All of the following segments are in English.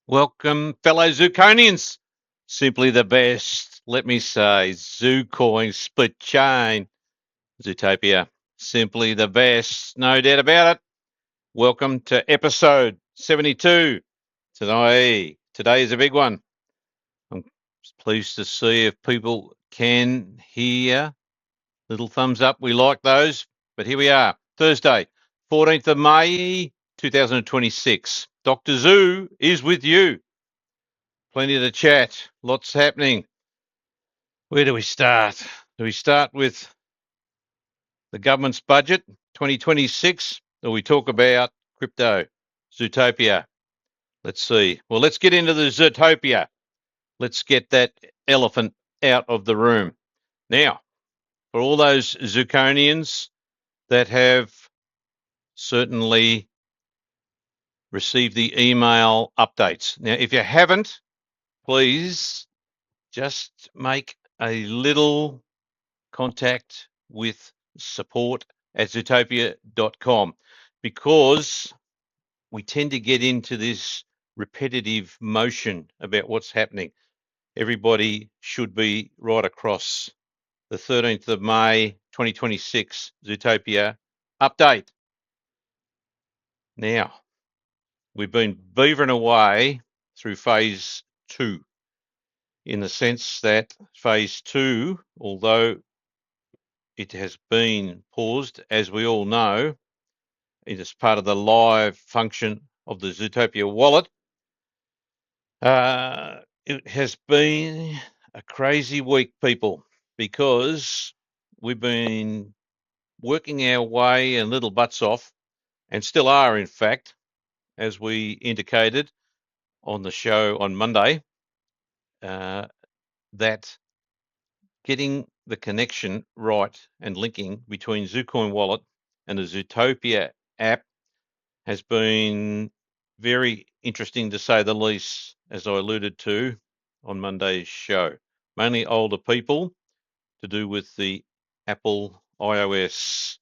Welcome, fellow Zuconians. Simply the best, let me say. Zucoin, SplitChain, Zutopia. Simply the best, no doubt about it. Welcome to episode 72. Today is a big one. I'm pleased to see if people can hear. Little thumbs up, we like those. But here we are, Thursday, 14th of May, 2026. Dr. Zoo is with you. Plenty to chat, lots happening. Where do we start? Do we start with the government's budget 2026 or we talk about crypto, Zutopia? Let's see. Well, let's get into the Zutopia. Let's get that elephant out of the room. Now, for all those Zuconians that have certainly received the email updates. Now, if you haven't, please just make a little contact with support@zutopia.com, because we tend to get into this repetitive motion about what's happening. Everybody should be right across the 13th of May 2026 Zutopia update. Now, we've been beavering away through phase 2, in the sense that phase 2, although it has been paused, as we all know. It is part of the live function of the Zutopia wallet. It has been a crazy week, people, because we've been working our way and little butts off, and still are, in fact, as we indicated on the show on Monday, that getting the connection right and linking between Zucoin wallet and the Zutopia app has been very interesting, to say the least, as I alluded to on Monday's show. Mainly older people, to do with the Apple iOS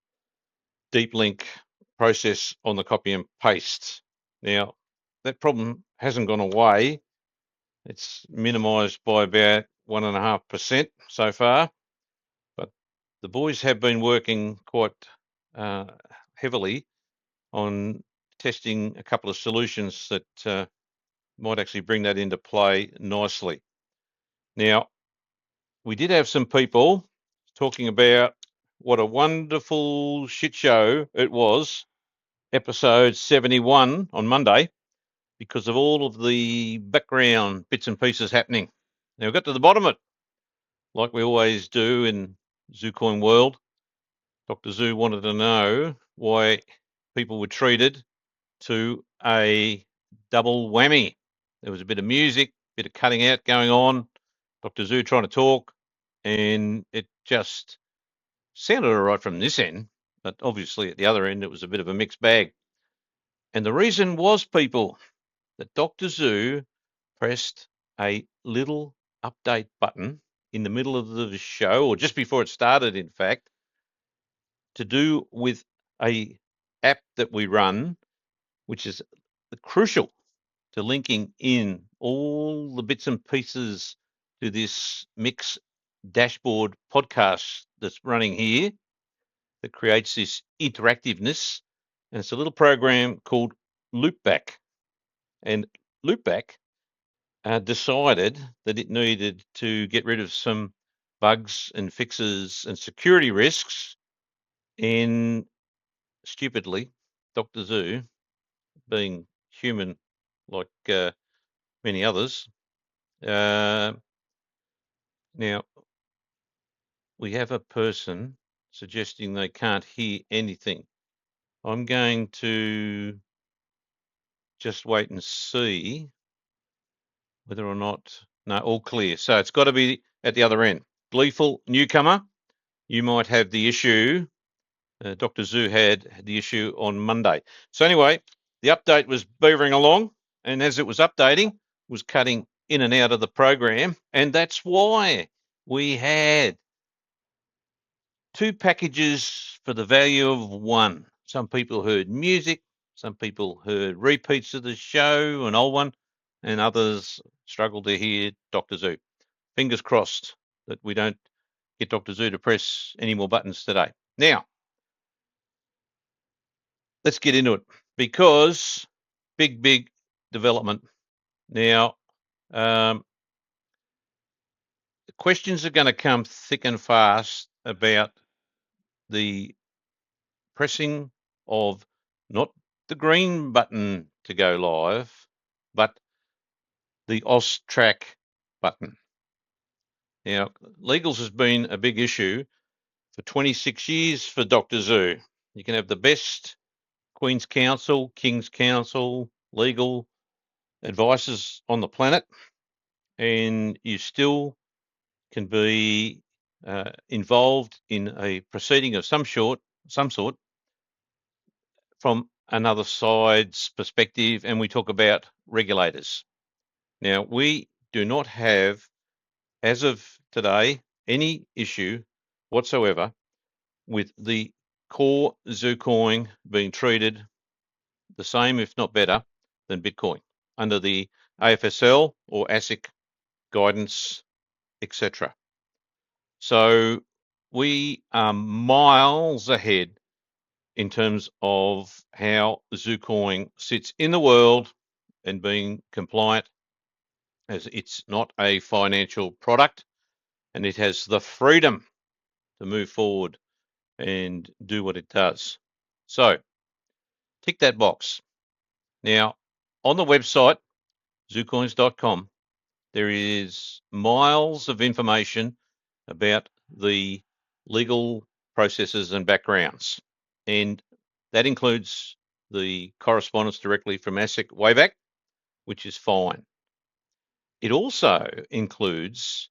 deep link process on the copy and paste. Now, that problem hasn't gone away. It's minimized by about 1.5% so far, but the boys have been working quite heavily on testing a couple of solutions that might actually bring that into play nicely. Now, we did have some people talking about what a wonderful shit show it was, episode 71 on Monday, because of all of the background bits and pieces happening. Now, we got to the bottom of it, like we always do in Zucoin world. Dr. Zoo wanted to know why people were treated to a double whammy. There was a bit of music, a bit of cutting out going on, Dr. Zoo trying to talk, and it just sounded all right from this end, but obviously at the other end it was a bit of a mixed bag. And the reason was, people, that Dr. Zoo pressed a little update button in the middle of the show, or just before it started, in fact, to do with a app that we run, which is crucial to linking in all the bits and pieces to this mix dashboard podcast that's running here, that creates this interactiveness. And it's a little program called Loopback. And Loopback decided that it needed to get rid of some bugs and fixes and security risks. And stupidly, Dr. Zoo, being human like many others, now we have a person suggesting they can't hear anything. I'm going to just wait and see whether or not, no, all clear. So it's got to be at the other end. Gleeful newcomer, you might have the issue. Dr. Zoo had the issue on Monday. So anyway, the update was beavering along, and as it was updating, was cutting in and out of the program, and that's why we had 2 packages for the value of 1. Some people heard music, some people heard repeats of the show, an old one, and others struggle to hear Dr. Zu. Fingers crossed that we don't get Dr. Zu to press any more buttons today. Now, let's get into it, because big development. Now, questions are going to come thick and fast about the pressing of not the green button to go live, but the AUSTRAC button. Now, legals has been a big issue for 26 years for Dr. Zu. You can have the best Queen's Counsel, King's Counsel, legal advices on the planet, and you still can be involved in a proceeding of some sort from another side's perspective, and we talk about regulators. Now, we do not have, as of today, any issue whatsoever with the core Zucoin being treated the same, if not better, than Bitcoin under the AFSL or ASIC guidance, etc. So we are miles ahead in terms of how Zucoin sits in the world and being compliant, as it's not a financial product and it has the freedom to move forward and do what it does. So tick that box. Now, on the website, zucoins.com, there is miles of information about the legal processes and backgrounds. And that includes the correspondence directly from ASIC way back, which is fine. It also includes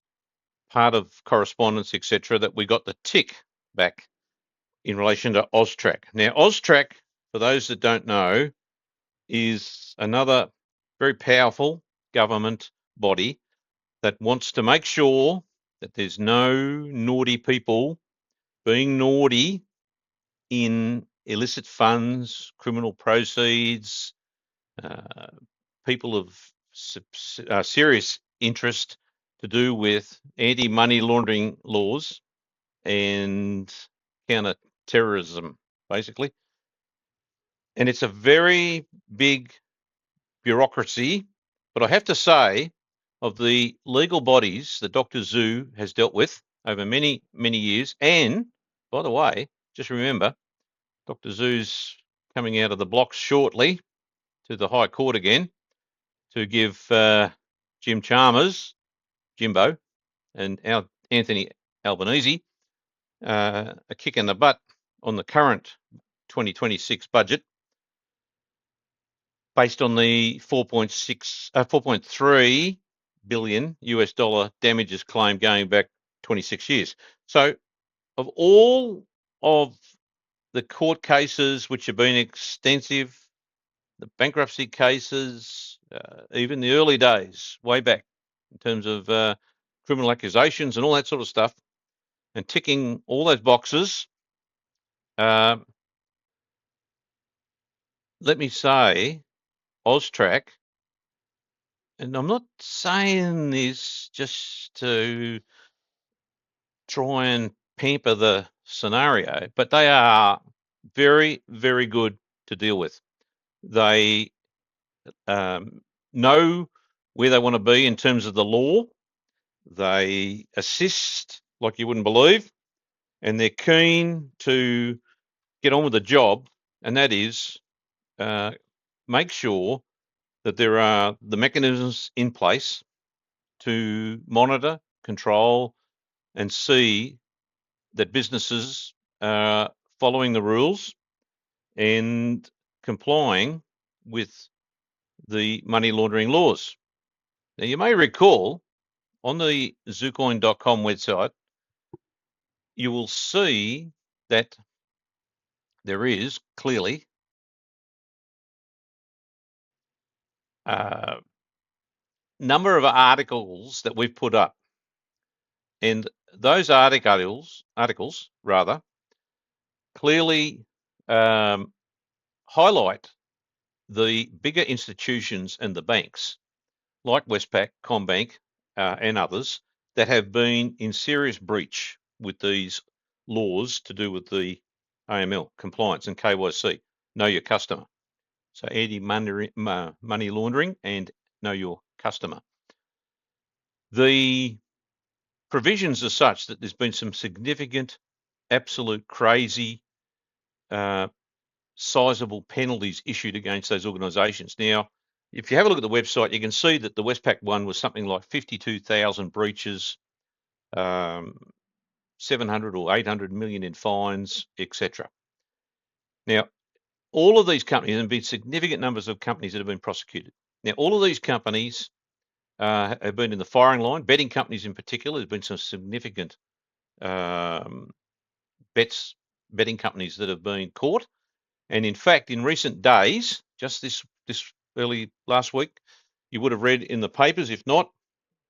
part of correspondence, etc., that we got the tick back in relation to AUSTRAC. Now, AUSTRAC, for those that don't know, is another very powerful government body that wants to make sure that there's no naughty people being naughty in illicit funds, criminal proceeds, people of serious interest to do with anti-money laundering laws and counter-terrorism, basically. And it's a very big bureaucracy, but I have to say, of the legal bodies that Dr. Zu has dealt with over many years, and by the way, just remember, Dr. Zu's coming out of the blocks shortly to the High Court again to give Jim Chalmers, Jimbo, and Anthony Albanese a kick in the butt on the current 2026 budget, based on the 4.3 billion US dollar damages claim going back 26 years. So of all of the court cases, which have been extensive, the bankruptcy cases, even the early days, way back in terms of criminal accusations and all that sort of stuff, and ticking all those boxes, let me say, AUSTRAC, and I'm not saying this just to try and pamper the scenario, but they are very good to deal with. They know where they want to be in terms of the law. They assist like you wouldn't believe, and they're keen to get on with the job, and that is make sure that there are the mechanisms in place to monitor, control, and see that businesses are following the rules and complying with the money laundering laws. Now, you may recall on the zucoin.com website, you will see that there is clearly a number of articles that we've put up. And those articles rather, clearly highlight the bigger institutions and the banks like Westpac, CommBank, and others that have been in serious breach with these laws to do with the AML compliance and KYC, know your customer. So anti-money laundering and know your customer. The provisions are such that there's been some significant, absolute crazy, sizable penalties issued against those organisations. Now, if you have a look at the website, you can see that the Westpac one was something like 52,000 breaches, 700 or 800 million in fines, etc. Now, all of these companies, and been significant numbers of companies that have been prosecuted. Now, all of these companies have been in the firing line. Betting companies in particular, there's been some significant betting companies that have been caught. And in fact, in recent days, just this early last week, you would have read in the papers. If not,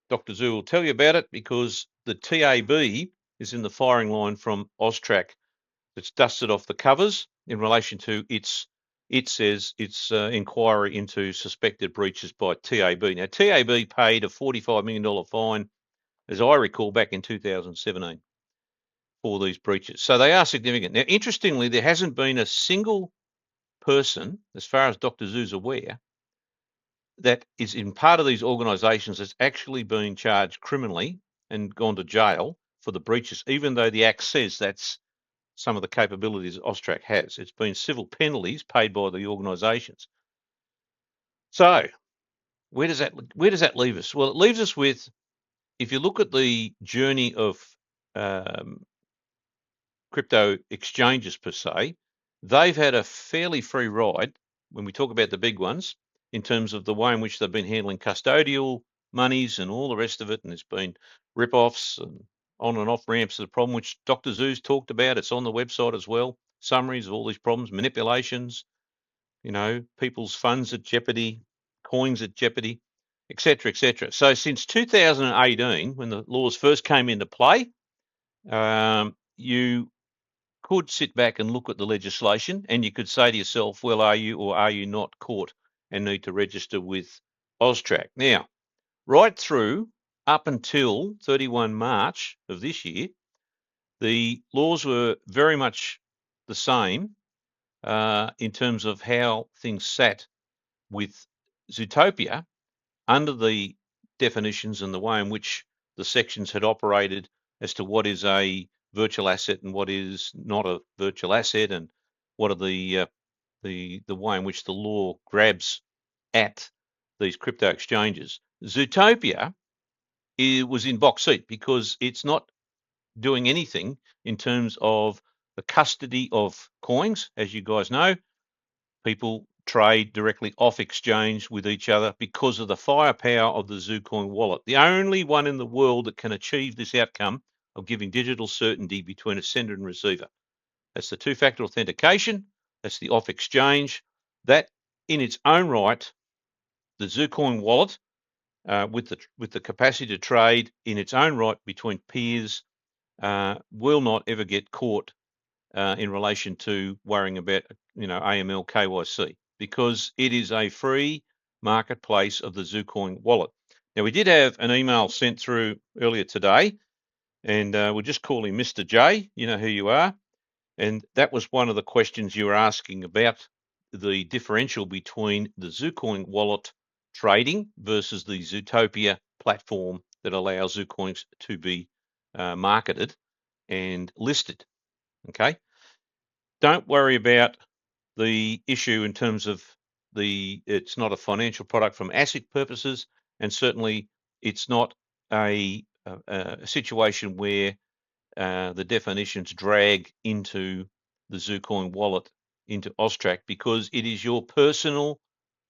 Dr. Zu will tell you about it, because the TAB is in the firing line from AUSTRAC. That's dusted off the covers in relation to its inquiry into suspected breaches by TAB. Now, TAB paid a $45 million fine, as I recall, back in 2017 for these breaches. So they are significant. Now, interestingly, there hasn't been a single person, as far as Dr. Zu's aware, that is in part of these organisations that's actually been charged criminally and gone to jail for the breaches, even though the Act says that's some of the capabilities AUSTRAC has. It's been civil penalties paid by the organisations. So where does that leave us? Well, it leaves us with, if you look at the journey of crypto exchanges per se, they've had a fairly free ride when we talk about the big ones in terms of the way in which they've been handling custodial monies and all the rest of it. And there's been rip-offs and on and off ramps of the problem, which Dr. Zu's talked about. It's on the website as well. Summaries of all these problems, manipulations, people's funds at jeopardy, coins at jeopardy, etc., etc. So since 2018, when the laws first came into play, you could sit back and look at the legislation, and you could say to yourself, well, are you or are you not caught and need to register with AUSTRAC? Now, right through up until 31 March of this year, the laws were very much the same in terms of how things sat with Zutopia under the definitions and the way in which the sections had operated as to what is a virtual asset and what is not a virtual asset, and what are the way in which the law grabs at these crypto exchanges. Zutopia was in box seat because it's not doing anything in terms of the custody of coins. As you guys know, people trade directly off exchange with each other because of the firepower of the Zucoin wallet. The only one in the world that can achieve this outcome of giving digital certainty between a sender and receiver. That's the two-factor authentication. That's the off exchange. That in its own right, the Zucoin wallet, with the capacity to trade in its own right between peers, will not ever get caught in relation to worrying about AML KYC, because it is a free marketplace of the Zucoin wallet. Now, we did have an email sent through earlier today, and we'll just call him Mr. J. You know who you are. And that was one of the questions you were asking about the differential between the Zucoin wallet trading versus the Zutopia platform that allows Zucoins to be marketed and listed. Okay. Don't worry about the issue in terms of it's not a financial product from ASIC purposes, and certainly it's not a situation where the definitions drag into the Zucoin wallet, into AUSTRAC, because it is your personal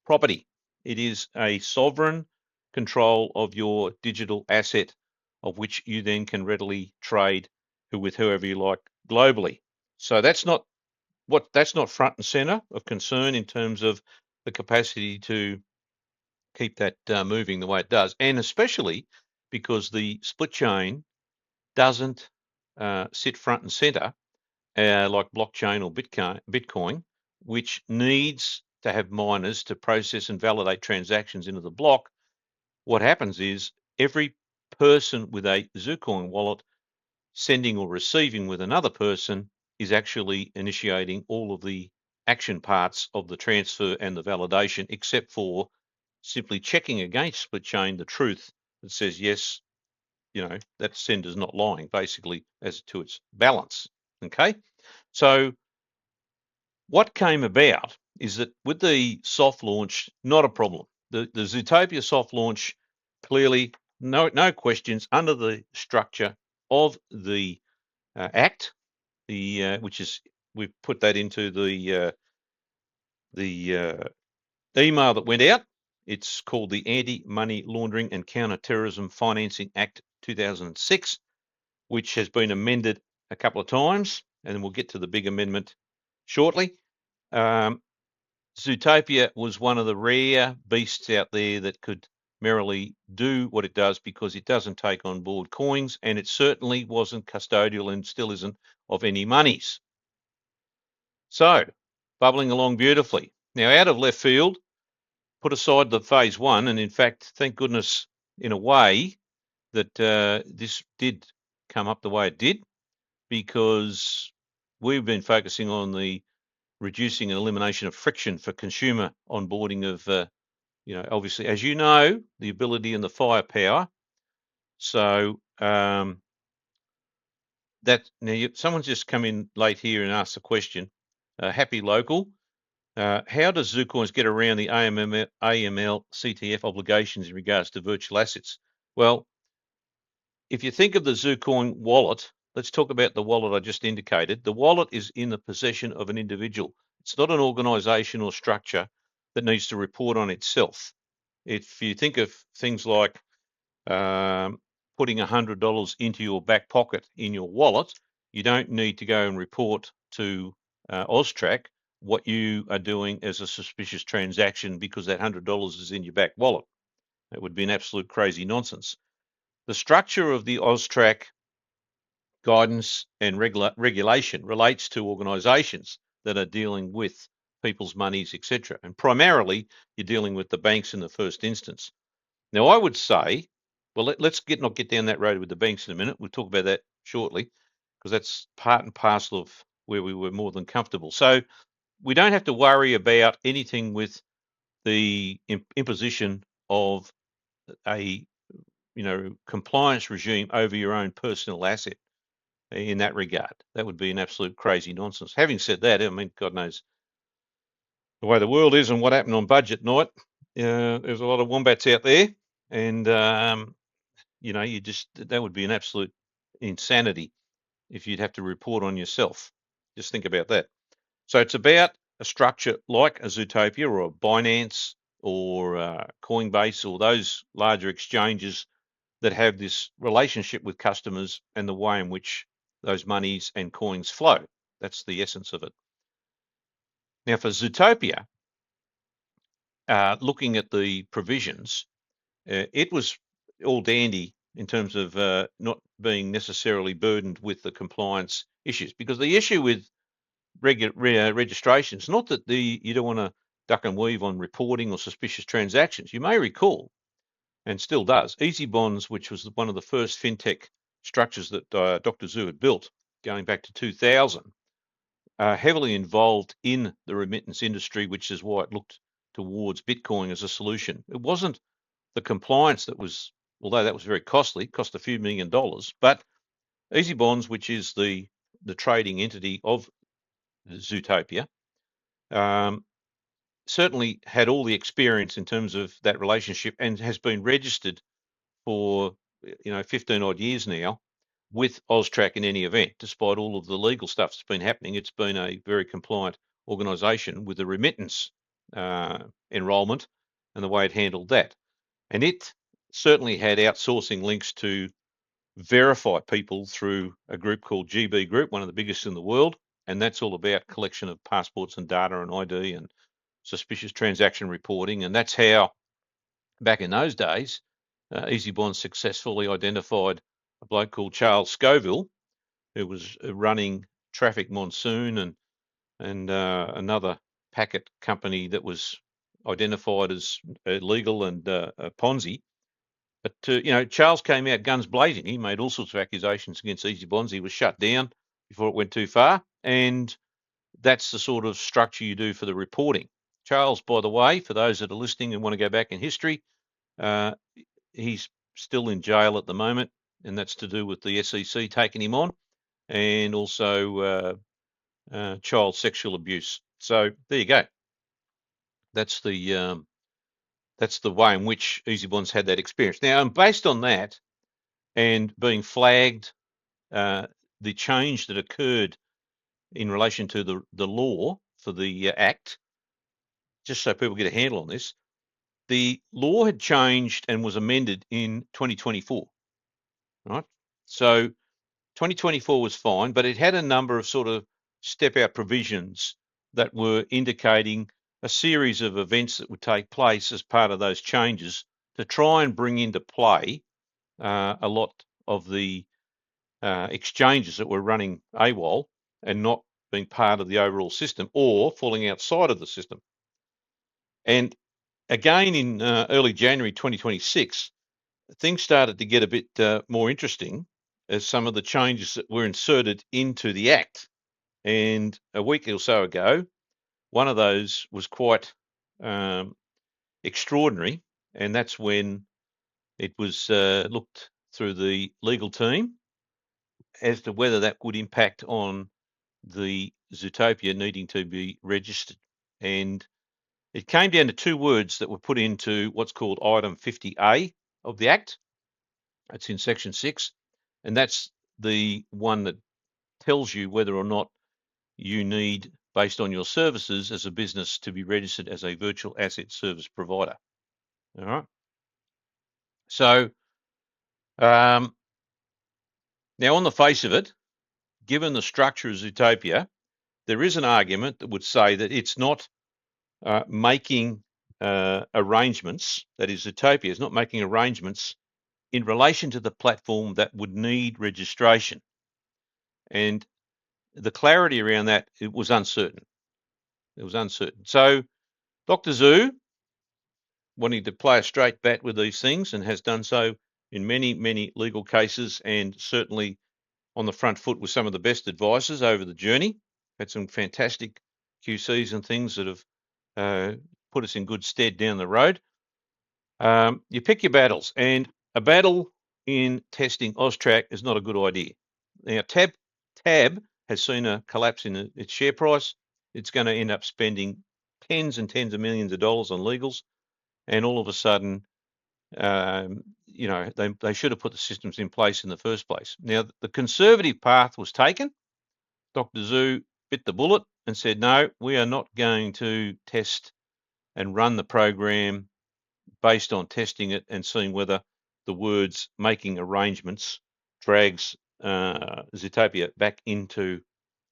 property. It is a sovereign control of your digital asset, of which you then can readily trade with whoever you like globally. So that's not front and center of concern in terms of the capacity to keep that moving the way it does, and especially because the SplitChain doesn't sit front and center like blockchain or Bitcoin, which needs to have miners to process and validate transactions into the block. what happens is every person with a Zucoin wallet sending or receiving with another person is actually initiating all of the action parts of the transfer and the validation, except for simply checking against SplitChain the truth that says, yes, that sender's not lying, basically, as to its balance. Okay, so what came about is that with the soft launch, not a problem. The Zutopia soft launch, clearly, no questions, under the structure of the Act, which is, we've put that into the email that went out. It's called the Anti-Money Laundering and Counter-Terrorism Financing Act 2006, which has been amended a couple of times, and we'll get to the big amendment shortly. Zutopia was one of the rare beasts out there that could merrily do what it does because it doesn't take on board coins, and it certainly wasn't custodial and still isn't of any monies. So, bubbling along beautifully. Now, out of left field, put aside the phase one, and in fact, thank goodness, in a way, that this did come up the way it did, because we've been focusing on the reducing and elimination of friction for consumer onboarding of, obviously, as you know, the ability and the firepower. So someone's just come in late here and asked a question. Happy local. How does Zucoins get around the AML CTF obligations in regards to virtual assets? Well, if you think of the Zucoin wallet, let's talk about the wallet I just indicated. The wallet is in the possession of an individual. It's not an organization or structure that needs to report on itself. If you think of things like putting $100 into your back pocket in your wallet, you don't need to go and report to AUSTRAC what you are doing as a suspicious transaction because that $100 is in your back wallet. That would be an absolute crazy nonsense. The structure of the AUSTRAC guidance and regulation relates to organisations that are dealing with people's monies, etc. And primarily, you're dealing with the banks in the first instance. Now, I would say, well, let's not get down that road with the banks in a minute. We'll talk about that shortly, because that's part and parcel of where we were more than comfortable. So we don't have to worry about anything with the imposition of a compliance regime over your own personal asset in that regard. That would be an absolute crazy nonsense. Having said that, I mean, God knows the way the world is and what happened on budget night. There's a lot of wombats out there, and that would be an absolute insanity if you'd have to report on yourself. Just think about that. So it's about a structure like a Zutopia or a Binance or Coinbase or those larger exchanges that have this relationship with customers and the way in which those monies and coins flow. That's the essence of it. Now, for Zutopia, looking at the provisions, it was all dandy in terms of not being necessarily burdened with the compliance issues, because the issue with registration is not that you don't want to duck and weave on reporting or suspicious transactions. You may recall, and still does, Easy Bonds, which was one of the first fintech structures that Dr. Zhu had built going back to 2000, heavily involved in the remittance industry, which is why it looked towards Bitcoin as a solution. It wasn't the compliance that was, although that was very costly, cost a few $1 million, but Easy Bonds, which is the trading entity of Zutopia, certainly had all the experience in terms of that relationship and has been registered for 15 odd years now with AUSTRAC in any event. Despite all of the legal stuff that's been happening, it's been a very compliant organisation with the remittance enrolment and the way it handled that. And it certainly had outsourcing links to verify people through a group called GB Group, one of the biggest in the world. And that's all about collection of passports and data and ID and suspicious transaction reporting. And that's how, back in those days, Easy Bonds successfully identified a bloke called Charles Scoville, who was running Traffic Monsoon and another packet company that was identified as illegal and a Ponzi. But Charles came out guns blazing. He made all sorts of accusations against Easy Bonds. He was shut down before it went too far, and that's the sort of structure you do for the reporting. Charles, by the way, for those that are listening and want to go back in history, he's still in jail at the moment, and that's to do with the SEC taking him on, and also child sexual abuse. So there you go. That's the way in which Easy Bonds had that experience. Now, and based on that, and being flagged, the change that occurred in relation to the law for the Act, just so people get a handle on this, the law had changed and was amended in 2024, right? So 2024 was fine, but it had a number of sort of step-out provisions that were indicating a series of events that would take place as part of those changes to try and bring into play a lot of the exchanges that were running AWOL and not being part of the overall system or falling outside of the system. And again, in early January 2026, things started to get a bit more interesting as some of the changes that were inserted into the Act. And a week or so ago, one of those was quite extraordinary, and that's when it was looked through the legal team as to whether that would impact on the Zutopia needing to be registered. And it came down to two words that were put into what's called item 50A of the Act. It's in section 6, and that's the one that tells you whether or not you need, based on your services as a business, to be registered as a virtual asset service provider. All right. So now, on the face of it, given the structure of Zutopia, there is an argument that would say that it's not making arrangements, that is, Zutopia is not making arrangements in relation to the platform that would need registration. And the clarity around that, it was uncertain. It was uncertain. So Dr. Zu, wanting to play a straight bat with these things, and has done so in many, many legal cases, and certainly on the front foot with some of the best advisors over the journey. Had some fantastic QCs and things that have put us in good stead down the road. You pick your battles, and a battle in testing AUSTRAC is not a good idea. Now, Tab has seen a collapse in its share price. It's going to end up spending tens and tens of millions of dollars on legals, and all of a sudden, they should have put the systems in place in the first place. Now, the conservative path was taken. Dr. Zu bit the bullet and said, no, we are not going to test and run the program based on testing it and seeing whether the words making arrangements drags Zutopia back into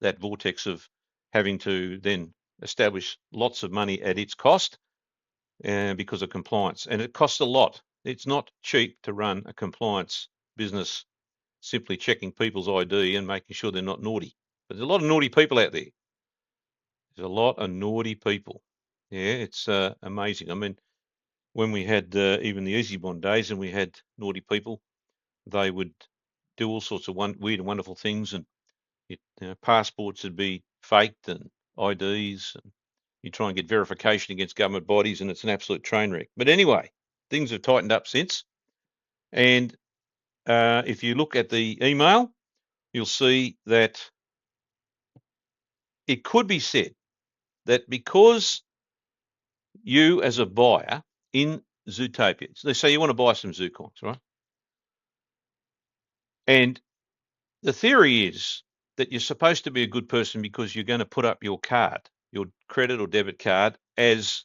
that vortex of having to then establish lots of money at its cost because of compliance. And it costs a lot. It's not cheap to run a compliance business simply checking people's ID and making sure they're not naughty. But there's a lot of naughty people out there. There's a lot of naughty people. Yeah, it's amazing. I mean, when we had even the Easy Bond days and we had naughty people, they would do all sorts of weird and wonderful things, and passports would be faked and IDs, and you try and get verification against government bodies, and it's an absolute train wreck. But anyway, things have tightened up since. And if you look at the email, you'll see that it could be said that because you as a buyer in Zutopia, let's say you want to buy some Zucoins, right? And the theory is that you're supposed to be a good person because you're going to put up your card, your credit or debit card, as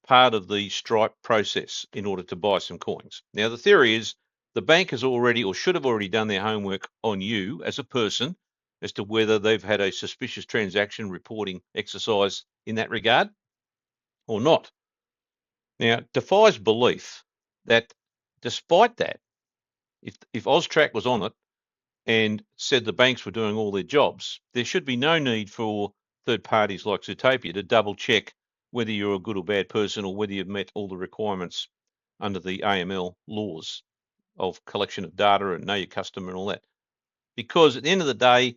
part of the Stripe process in order to buy some coins. Now, the theory is the bank has already or should have already done their homework on you as a person as to whether they've had a suspicious transaction reporting exercise in that regard or not. Now, it defies belief that despite that, if AUSTRAC was on it and said the banks were doing all their jobs, there should be no need for third parties like Zutopia to double check whether you're a good or bad person or whether you've met all the requirements under the AML laws. of collection of data and know your customer and all that. Because at the end of the day,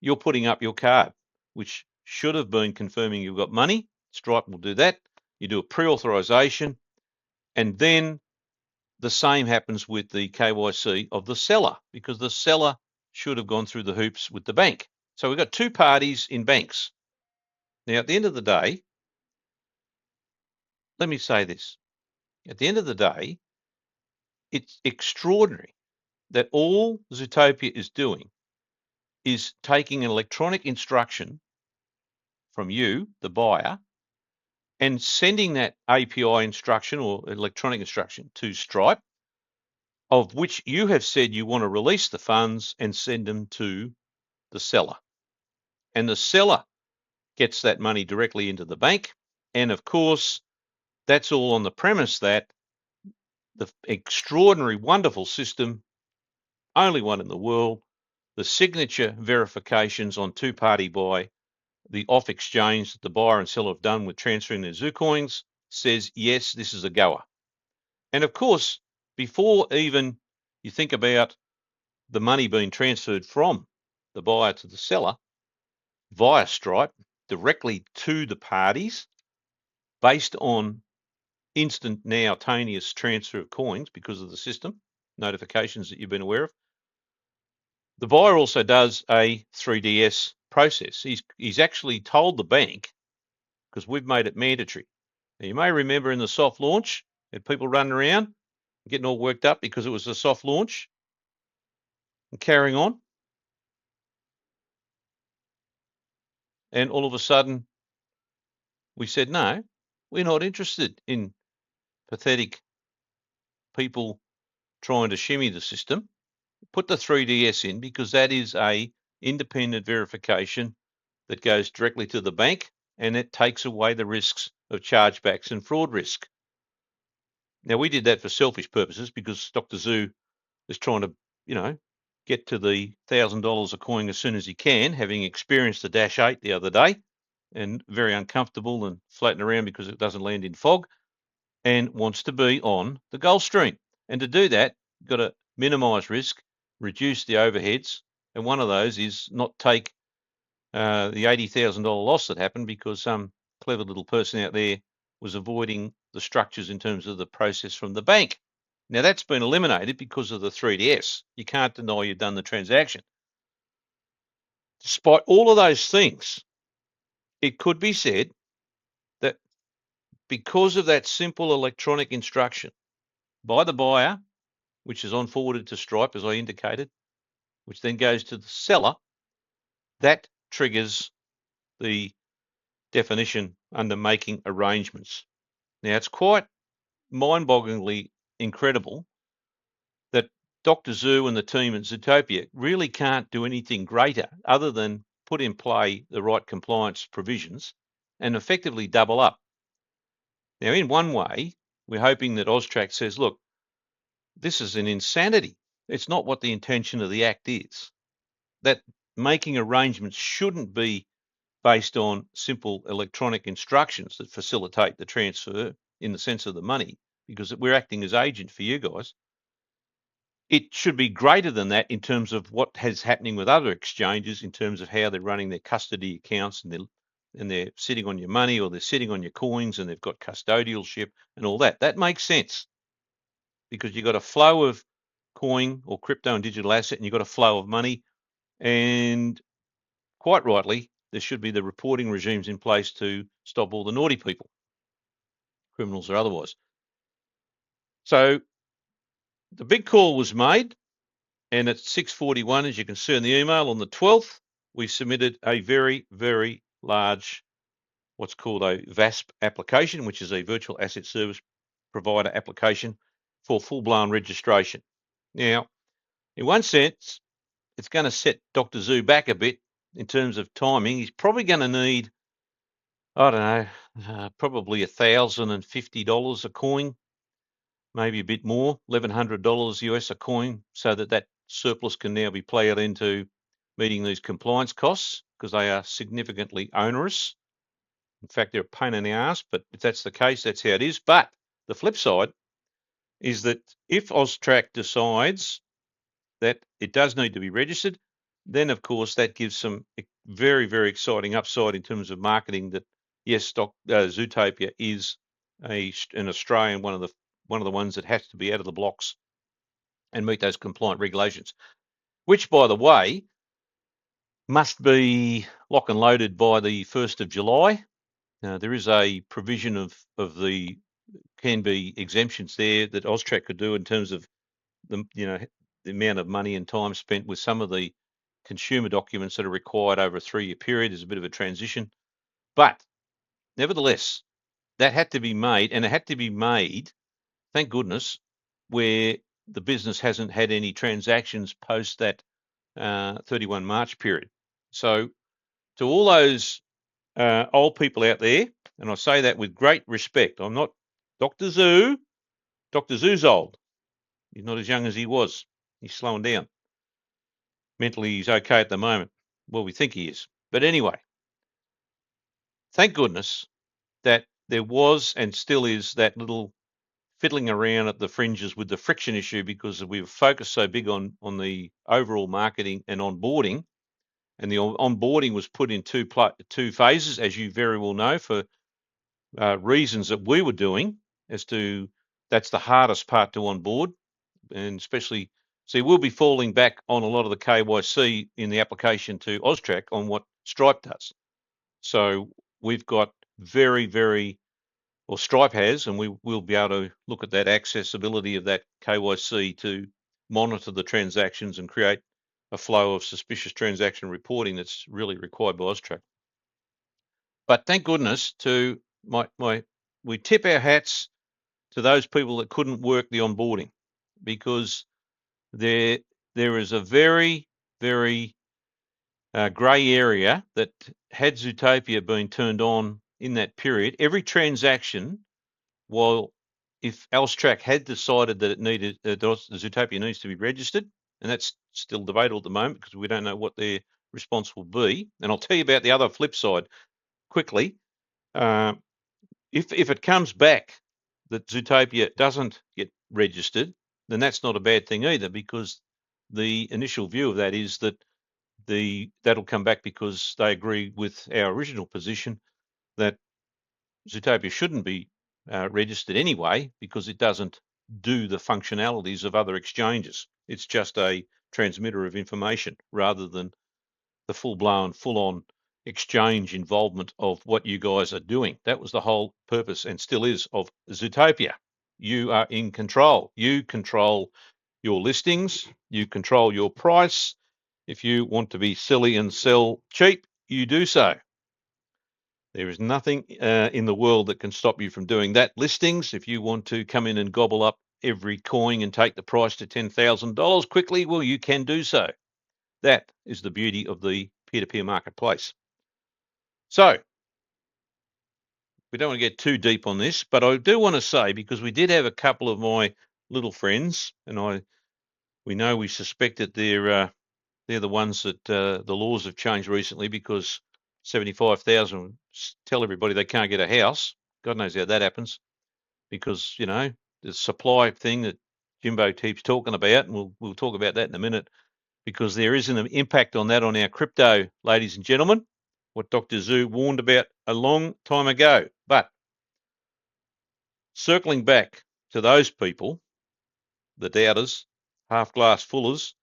you're putting up your card, which should have been confirming you've got money. Stripe will do that. You do a pre-authorization, and then the same happens with the KYC of the seller, because the seller should have gone through the hoops with the bank. So we've got two parties in banks. Now, at the end of the day, let me say this. At the end of the day, it's extraordinary that all Zutopia is doing is taking an electronic instruction from you, the buyer, and sending that API instruction or electronic instruction to Stripe, of which you have said you want to release the funds and send them to the seller. And the seller gets that money directly into the bank. And of course, that's all on the premise that the extraordinary, wonderful system, only one in the world, the signature verifications on two-party by the off exchange that the buyer and seller have done with transferring their Zucoins says, yes, this is a goer. And of course, before even you think about the money being transferred from the buyer to the seller via Stripe directly to the parties based on instantaneous transfer of coins because of the system notifications that you've been aware of, the buyer also does a 3DS process. He's actually told the bank, because we've made it mandatory. Now, you may remember in the soft launch, had people running around, getting all worked up because it was a soft launch and carrying on. And all of a sudden, we said, no, we're not interested in pathetic people trying to shimmy the system. Put the 3DS in, because that is a independent verification that goes directly to the bank, and it takes away the risks of chargebacks and fraud risk. Now, we did that for selfish purposes because Dr. Zoo is trying to, get to the $1,000 a coin as soon as he can, having experienced the Dash 8 the other day and very uncomfortable and floating around because it doesn't land in fog, and wants to be on the Gulf Stream. And to do that, you've got to minimise risk, reduce the overheads, and one of those is not take the $80,000 loss that happened because some clever little person out there was avoiding the structures in terms of the process from the bank. Now, that's been eliminated because of the 3DS. You can't deny you've done the transaction. Despite all of those things, it could be said that because of that simple electronic instruction by the buyer, which is on forwarded to Stripe, as I indicated, which then goes to the seller, that triggers the definition under making arrangements. Now, it's quite mind-bogglingly incredible that Dr. Zoo and the team at Zutopia really can't do anything greater other than put in play the right compliance provisions and effectively double up. Now, in one way, we're hoping that AUSTRAC says, look, this is an insanity. It's not what the intention of the Act is. That making arrangements shouldn't be based on simple electronic instructions that facilitate the transfer in the sense of the money, because we're acting as agent for you guys. It should be greater than that in terms of what is happening with other exchanges, in terms of how they're running their custody accounts and they're sitting on your money, or they're sitting on your coins and they've got custodialship and all that. That makes sense because you've got a flow of coin or crypto and digital asset, and you've got a flow of money. And quite rightly, there should be the reporting regimes in place to stop all the naughty people, criminals or otherwise. So the big call was made, and at 6:41, as you can see in the email, on the 12th, we submitted a very, very large, what's called a VASP application, which is a virtual asset service provider application for full-blown registration. Now, in one sense, it's going to set Dr. Zoo back a bit in terms of timing. He's probably going to need, I don't know, probably $1,050 a coin, maybe a bit more, $1,100 US a coin, so that surplus can now be played into meeting these compliance costs, because they are significantly onerous. In fact, they're a pain in the ass, but if that's the case, that's how it is. But the flip side is that if AUSTRAC decides that it does need to be registered, then of course that gives some very, very exciting upside in terms of marketing that yes, Zutopia is an Australian, one of the ones that has to be out of the blocks and meet those compliant regulations, which by the way must be lock and loaded by the 1st of July. There is a provision of the can be exemptions there that AUSTRAC could do in terms of the amount of money and time spent with some of the consumer documents that are required over a 3-year period. Is a bit of a transition, but nevertheless, that had to be made, and it had to be made, thank goodness, where the business hasn't had any transactions post that 31 March period. So to all those old people out there, and I say that with great respect, I'm not Dr. Zoo. Dr. Zoo's old. He's not as young as he was. He's slowing down. Mentally, he's okay at the moment. Well, we think he is. But anyway, thank goodness that there was and still is that little fiddling around at the fringes with the friction issue, because we were focused so big on the overall marketing and onboarding. And the onboarding was put in two phases, as you very well know, for reasons that we were doing as to that's the hardest part to onboard. And especially, see, we'll be falling back on a lot of the KYC in the application to AUSTRAC on what Stripe does. So we've got Stripe has, and we will be able to look at that accessibility of that KYC to monitor the transactions and create a flow of suspicious transaction reporting that's really required by AUSTRAC. But thank goodness to we tip our hats to those people that couldn't work the onboarding, because there is a very, very grey area that had Zutopia been turned on in that period, every transaction, while if AUSTRAC had decided that it needed, Zutopia needs to be registered, and that's still debatable at the moment because we don't know what their response will be. And I'll tell you about the other flip side quickly. If it comes back that Zutopia doesn't get registered, then that's not a bad thing either, because the initial view of that is that that'll come back because they agree with our original position that Zutopia shouldn't be registered anyway, because it doesn't do the functionalities of other exchanges. It's just a transmitter of information rather than the full-blown, full-on exchange involvement of what you guys are doing. That was the whole purpose, and still is, of Zutopia. You are in control. You control your listings. You control your price. If you want to be silly and sell cheap, you do so. There is nothing in the world that can stop you from doing that. Listings, if you want to come in and gobble up every coin and take the price to $10,000 quickly, well, you can do so. That is the beauty of the peer-to-peer marketplace. So we don't want to get too deep on this, but I do want to say, because we did have a couple of my little friends, and we suspect that they're the ones that the laws have changed recently, because 75,000 tell everybody they can't get a house. God knows how that happens, because the supply thing that Jimbo keeps talking about, and we'll talk about that in a minute, because there is an impact on that on our crypto, ladies and gentlemen, what Dr. Zoo warned about a long time ago. But circling back to those people, the doubters, half glass fullers,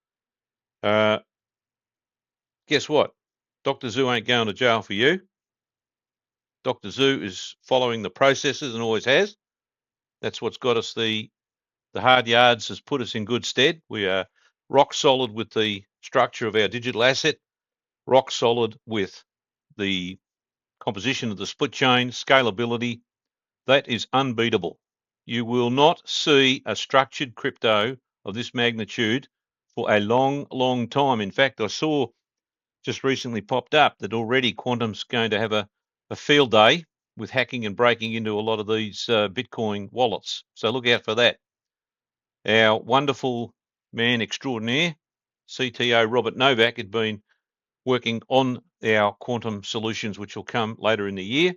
guess what? Dr. Zoo ain't going to jail for you. Dr. Zoo is following the processes and always has. That's what's got us the hard yards, has put us in good stead. We are rock solid with the structure of our digital asset, rock solid with the composition of the split chain, scalability. That is unbeatable. You will not see a structured crypto of this magnitude for a long, long time. In fact, I saw just recently popped up that already Quantum's going to have a field day with hacking and breaking into a lot of these Bitcoin wallets. So look out for that. Our wonderful man extraordinaire, CTO Robert Novak, had been working on our quantum solutions, which will come later in the year,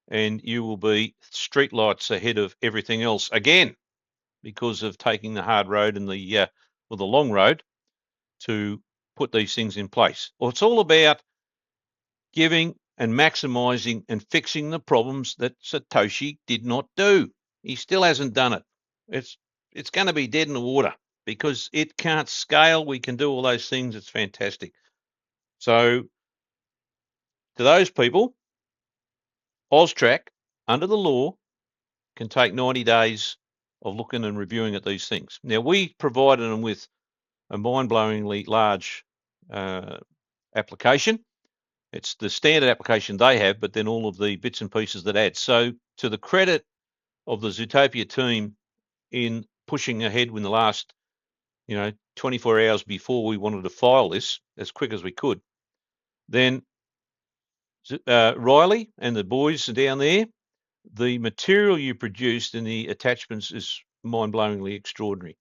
and you will be streetlights ahead of everything else again. because of taking the hard road and the long road to put these things in place. Well, it's all about giving and maximizing and fixing the problems that Satoshi did not do. He still hasn't done it. It's going to be dead in the water because it can't scale. We can do all those things. It's fantastic. So to those people, AUSTRAC, under the law, can take 90 days of looking and reviewing at these things. Now, we provided them with a mind-blowingly large application. It's the standard application they have, but then all of the bits and pieces that add. So to the credit of the Zutopia team in pushing ahead in the last, 24 hours before we wanted to file this as quick as we could, then Riley and the boys down there, the material you produced in the attachments is mind-blowingly extraordinary.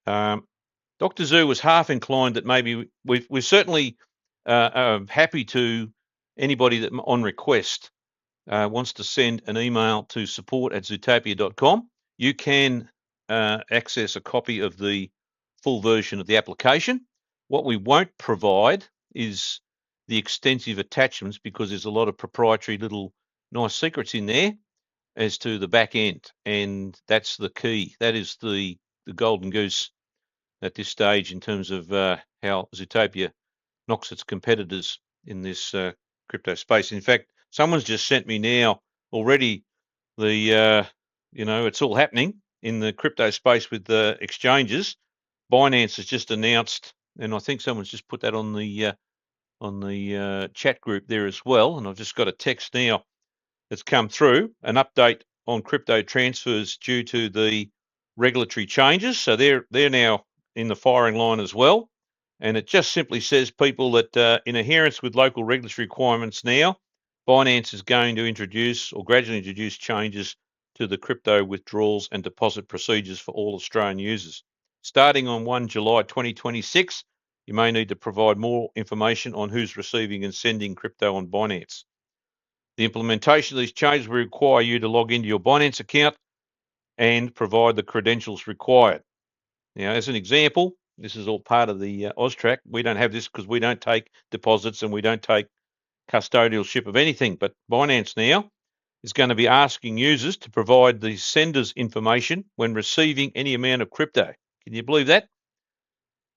Dr. Zoo was half inclined that maybe we're certainly happy to anybody that on request wants to send an email to support@zutopia.com. You can access a copy of the full version of the application. What we won't provide is the extensive attachments because there's a lot of proprietary little nice secrets in there as to the back end, and that's the key. That is the golden goose at this stage in terms of how Zutopia knocks its competitors in this crypto space. In fact, someone's just sent me now already the, it's all happening in the crypto space with the exchanges. Binance has just announced, and I think someone's just put that on the chat group there as well. And I've just got a text now that's come through, an update on crypto transfers due to the regulatory changes. So they're now in the firing line as well. And it just simply says, people, that in adherence with local regulatory requirements now, Binance is going to introduce or gradually introduce changes to the crypto withdrawals and deposit procedures for all Australian users. Starting on 1 July 2026, you may need to provide more information on who's receiving and sending crypto on Binance. The implementation of these changes will require you to log into your Binance account and provide the credentials required. Now, as an example, this is all part of the AUSTRAC. We don't have this because we don't take deposits and we don't take custodialship of anything. But Binance now is going to be asking users to provide the sender's information when receiving any amount of crypto. Can you believe that?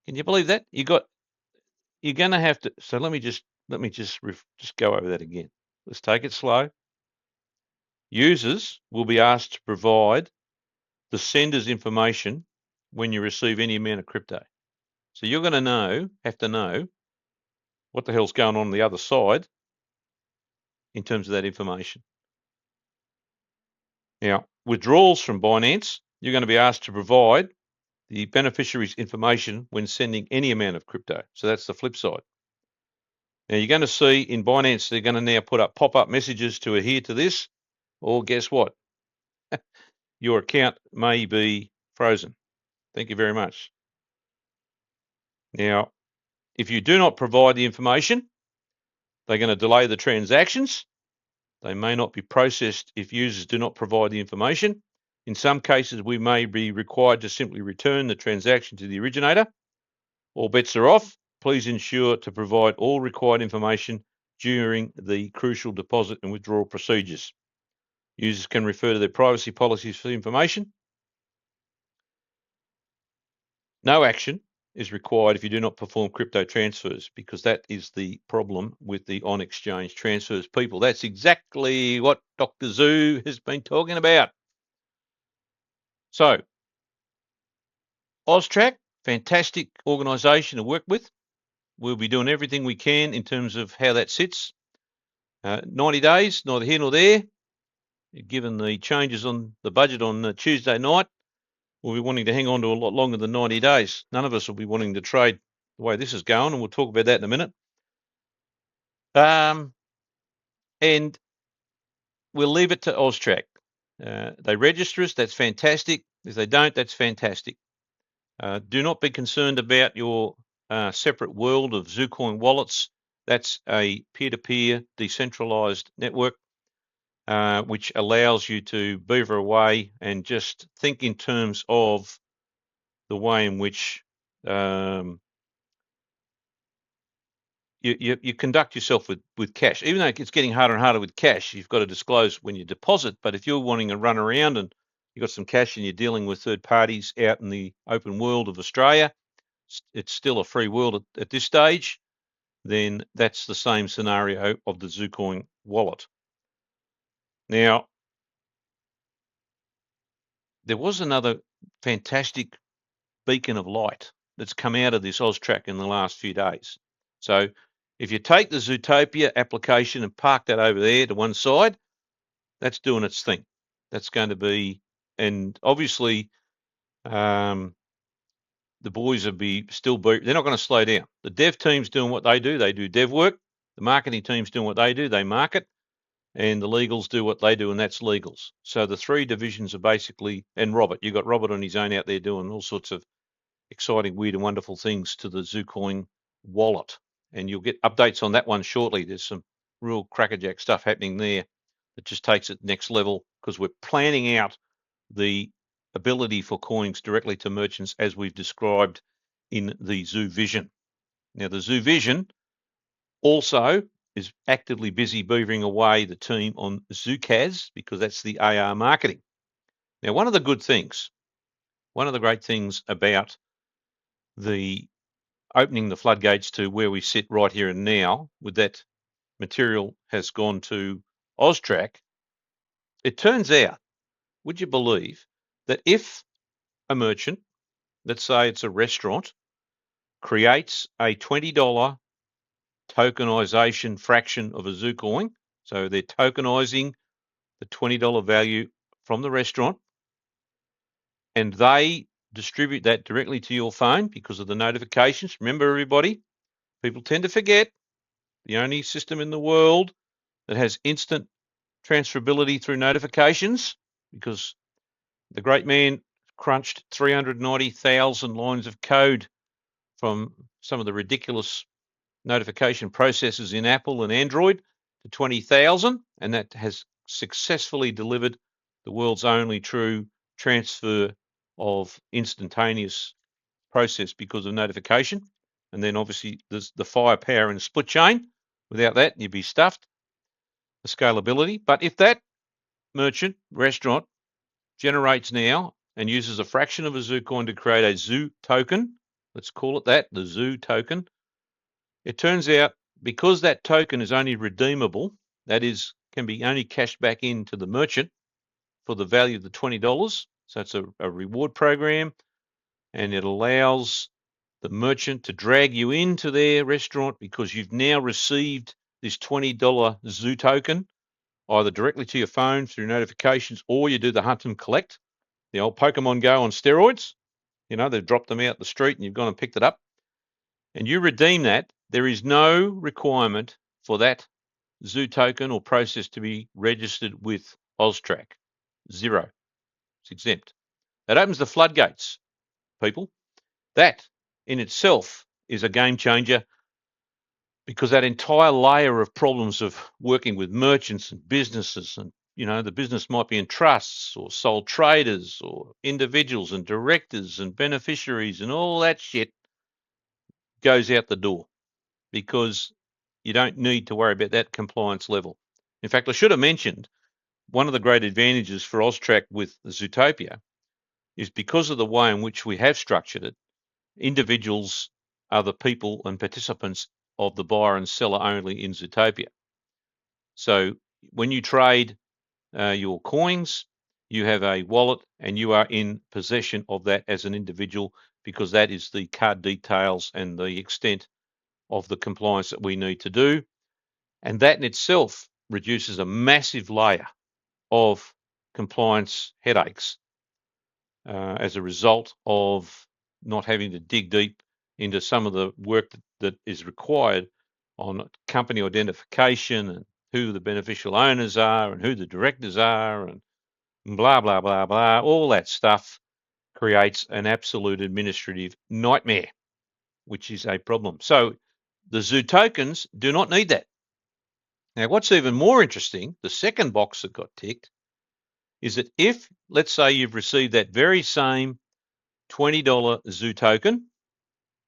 Can you believe that? You're going to have to. So let me just go over that again. Let's take it slow. Users will be asked to provide the sender's information when you receive any amount of crypto. So you're going to have to know what the hell's going on the other side in terms of that information. Now, withdrawals from Binance, you're going to be asked to provide the beneficiary's information when sending any amount of crypto. So that's the flip side. Now, you're going to see in Binance, they're going to now put up pop-up messages to adhere to this, or guess what? Your account may be frozen. Thank you very much. Now, if you do not provide the information, they're going to delay the transactions. They may not be processed if users do not provide the information. In some cases, we may be required to simply return the transaction to the originator. All bets are off. Please ensure to provide all required information during the crucial deposit and withdrawal procedures. Users can refer to their privacy policies for information. No action is required if you do not perform crypto transfers, because that is the problem with the on-exchange transfers, people. That's exactly what Dr. Zoo has been talking about. So, AUSTRAC, fantastic organisation to work with. We'll be doing everything we can in terms of how that sits. 90 days, neither here nor there. Given the changes on the budget on Tuesday night, we'll be wanting to hang on to a lot longer than 90 days. None of us will be wanting to trade the way this is going, and we'll talk about that in a minute. And we'll leave it to AUSTRAC. They register us, that's fantastic. If they don't, that's fantastic. Do not be concerned about your separate world of Zucoin wallets. That's a peer-to-peer decentralized network. which allows you to beaver away and just think in terms of the way in which you conduct yourself with cash. Even though it's getting harder and harder with cash, you've got to disclose when you deposit. But if you're wanting to run around and you've got some cash and you're dealing with third parties out in the open world of Australia, it's still a free world at this stage, then that's the same scenario of the Zucoin wallet. Now, there was another fantastic beacon of light that's come out of this AUSTRAC in the last few days. So if you take the Zutopia application and park that over there to one side, that's doing its thing. That's going to be, and obviously the boys will be still, they're not going to slow down. The dev team's doing what they do dev work. The marketing team's doing what they do, they market. And the legals do what they do, and that's legals. So the three divisions are basically, and Robert, you've got Robert on his own out there doing all sorts of exciting, weird and wonderful things to the Zucoin wallet. And you'll get updates on that one shortly. There's some real crackerjack stuff happening there that just takes it next level, because we're planning out the ability for coins directly to merchants as we've described in the Zoo Vision. Now, the Zoo Vision also is actively busy beavering away the team on Zucas, because that's the AR marketing. Now, one of the great things about the opening the floodgates to where we sit right here and now, with that material has gone to AUSTRAC, it turns out, would you believe, that if a merchant, let's say it's a restaurant, creates a $20 tokenization fraction of a Zucoin, so they're tokenizing the $20 value from the restaurant, and they distribute that directly to your phone because of the notifications. Remember, everybody, people tend to forget the only system in the world that has instant transferability through notifications, because the great man crunched 390,000 lines of code from some of the ridiculous notification processes in Apple and Android to 20,000, and that has successfully delivered the world's only true transfer of instantaneous process because of notification. And then obviously there's the firepower in SplitChain. Without that, you'd be stuffed, the scalability. But if that merchant, restaurant, generates now and uses a fraction of a Zucoin to create a Zoo token, let's call it that, the Zoo token, it turns out, because that token is only redeemable, that is, can be only cashed back into the merchant for the value of the $20. So it's a reward program, and it allows the merchant to drag you into their restaurant because you've now received this $20 Zoo token, either directly to your phone through notifications, or you do the hunt and collect, the old Pokemon Go on steroids. You know, they've dropped them out the street and you've gone and picked it up, and you redeem that. There is no requirement for that Zoo token or process to be registered with AUSTRAC. Zero. It's exempt. That opens the floodgates, people. That in itself is a game changer, because that entire layer of problems of working with merchants and businesses, and the business might be in trusts or sole traders or individuals and directors and beneficiaries, and all that shit goes out the door, because you don't need to worry about that compliance level. In fact, I should have mentioned, one of the great advantages for AUSTRAC with Zutopia is because of the way in which we have structured it. Individuals are the people and participants of the buyer and seller only in Zutopia. So when you trade your coins, you have a wallet and you are in possession of that as an individual, because that is the card details and the extent of the compliance that we need to do. And that in itself reduces a massive layer of compliance headaches as a result of not having to dig deep into some of the work that is required on company identification and who the beneficial owners are and who the directors are and blah, blah, blah, blah. All that stuff creates an absolute administrative nightmare, which is a problem. So the Zoo tokens do not need that. Now, what's even more interesting, the second box that got ticked, is that if, let's say, you've received that very same $20 Zoo token,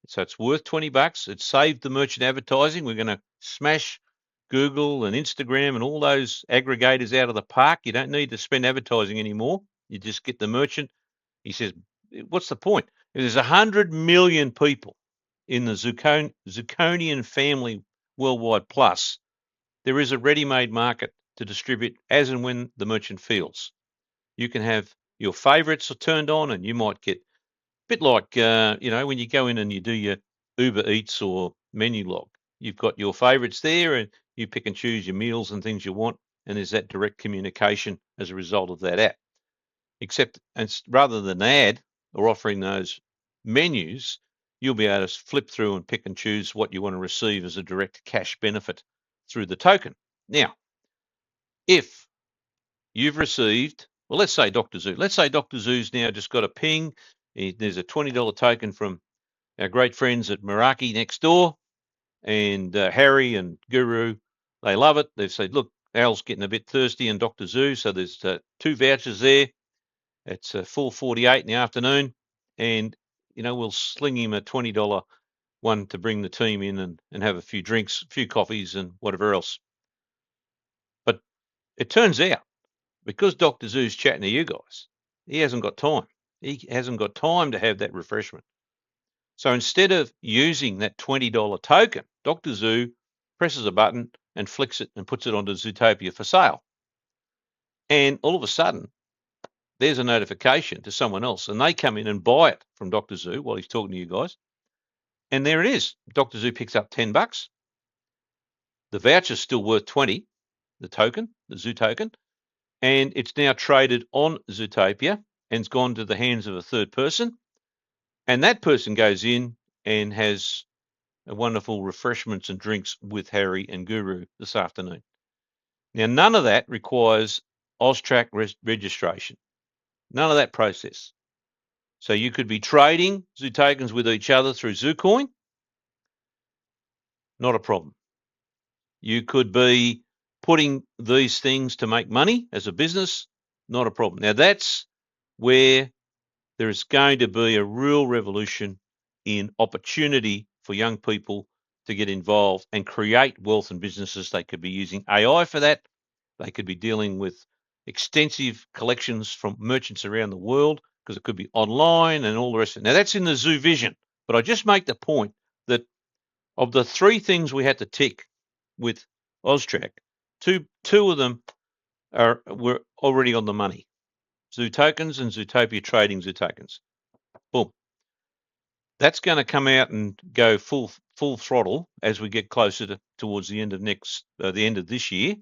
so it's worth $20, it's saved the merchant advertising. We're going to smash Google and Instagram and all those aggregators out of the park. You don't need to spend advertising anymore. You just get the merchant. He says, what's the point? There's 100 million people in the Zuconian family worldwide plus. There is a ready-made market to distribute as and when the merchant feels. You can have your favorites turned on, and you might get a bit like, when you go in and you do your Uber Eats or menu log, you've got your favorites there and you pick and choose your meals and things you want. And there's that direct communication as a result of that app. Except rather than ad or offering those menus, you'll be able to flip through and pick and choose what you want to receive as a direct cash benefit through the token. Now, if you've received, well, let's say Dr. Zoo. Let's say Dr. Zoo's now just got a ping. There's a $20 token from our great friends at Meraki next door, and Harry and Guru, they love it. They've said, look, Al's getting a bit thirsty and Dr. Zoo, so there's 2 vouchers there. It's 4:48 in the afternoon, and we'll sling him a $20 one to bring the team in and have a few drinks, a few coffees, and whatever else. But it turns out, because Dr. Zoo's chatting to you guys, he hasn't got time. He hasn't got time to have that refreshment. So instead of using that $20 token, Dr. Zoo presses a button and flicks it and puts it onto Zutopia for sale. And all of a sudden, there's a notification to someone else, and they come in and buy it from Dr. Zoo while he's talking to you guys. And there it is. Dr. Zoo picks up $10. The voucher's still worth 20, the token, the Zoo token, and it's now traded on Zutopia and it's gone to the hands of a third person. And that person goes in and has a wonderful refreshments and drinks with Harry and Guru this afternoon. Now, none of that requires AUSTRAC registration. None of that process. So you could be trading Zoo tokens with each other through Zucoin. Not a problem. You could be putting these things to make money as a business. Not a problem. Now, that's where there is going to be a real revolution in opportunity for young people to get involved and create wealth and businesses. They could be using AI for that. They could be dealing with extensive collections from merchants around the world, because it could be online and all the rest of it. Now, that's in the Zoo vision. But I just make the point that of the 3 things we had to tick with AUSTRAC, two of them were already on the money. Zoo tokens and Zutopia trading Zoo tokens. Boom. That's going to come out and go full throttle as we get closer towards the end of the end of this year.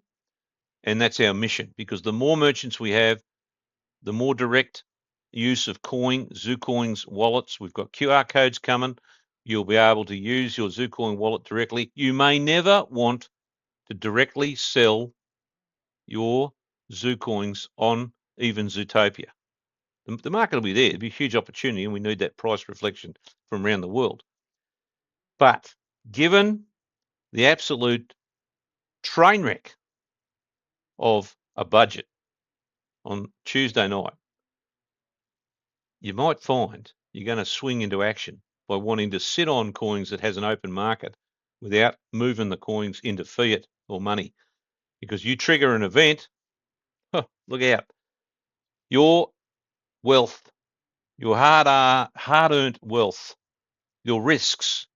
And that's our mission, because the more merchants we have, the more direct use of Zucoin's wallets. We've got QR codes coming. You'll be able to use your Zucoin wallet directly. You may never want to directly sell your Zucoins on even Zutopia. The market will be there. It'll be a huge opportunity, and we need that price reflection from around the world. But given the absolute train wreck of a budget on Tuesday night, you might find you're going to swing into action by wanting to sit on coins that has an open market without moving the coins into fiat or money. Because you trigger an event, look out. Your wealth, your hard-earned wealth, your risks,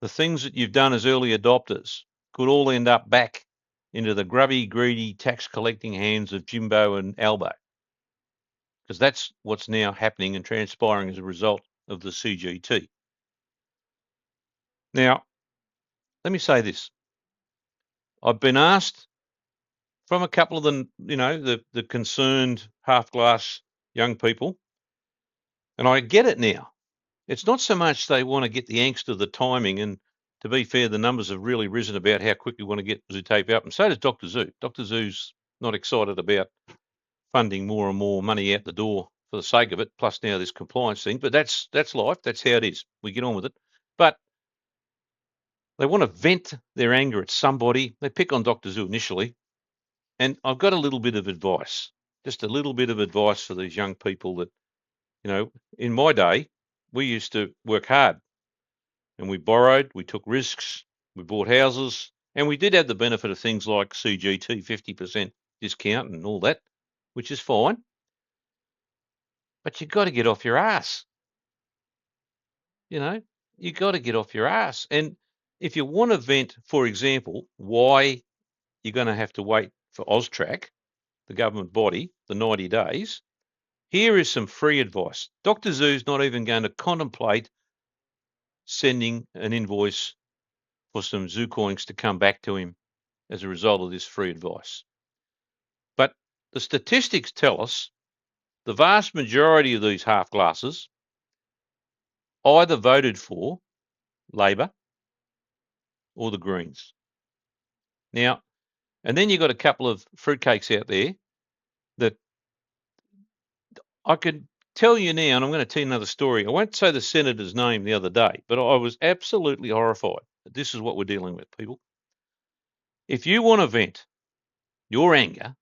the things that you've done as early adopters could all end up back into the grubby, greedy, tax-collecting hands of Jimbo and Albo. Because that's what's now happening and transpiring as a result of the CGT. Now, let me say this. I've been asked from a couple of the concerned half-glass young people, and I get it now. It's not so much they want to get the angst of the timing, and to be fair, the numbers have really risen about how quickly we want to get Zutopia up, and so does Dr. Zoo. Dr. Zoo's not excited about funding more and more money out the door for the sake of it, plus now this compliance thing, but that's life. That's how it is. We get on with it. But They want to vent their anger at somebody. They pick on Dr. Zoo initially. And I've got a little bit of advice, just a little bit of advice for these young people that, in my day, we used to work hard and we borrowed, we took risks, we bought houses, and we did have the benefit of things like CGT, 50% discount and all that, which is fine. But you've got to get off your ass. You've got to get off your ass. And if you want to vent, for example, why you're going to have to wait for AUSTRAC, the government body, the 90 days, here is some free advice. Dr. Zoo's not even going to contemplate sending an invoice for some Zucoins to come back to him as a result of this free advice. But the statistics tell us the vast majority of these half glasses either voted for Labor or the Greens. Now, and then you've got a couple of fruitcakes out there that I could tell you now, and I'm going to tell you another story. I won't say the senator's name the other day, but I was absolutely horrified that this is what we're dealing with, people. If you want to vent your anger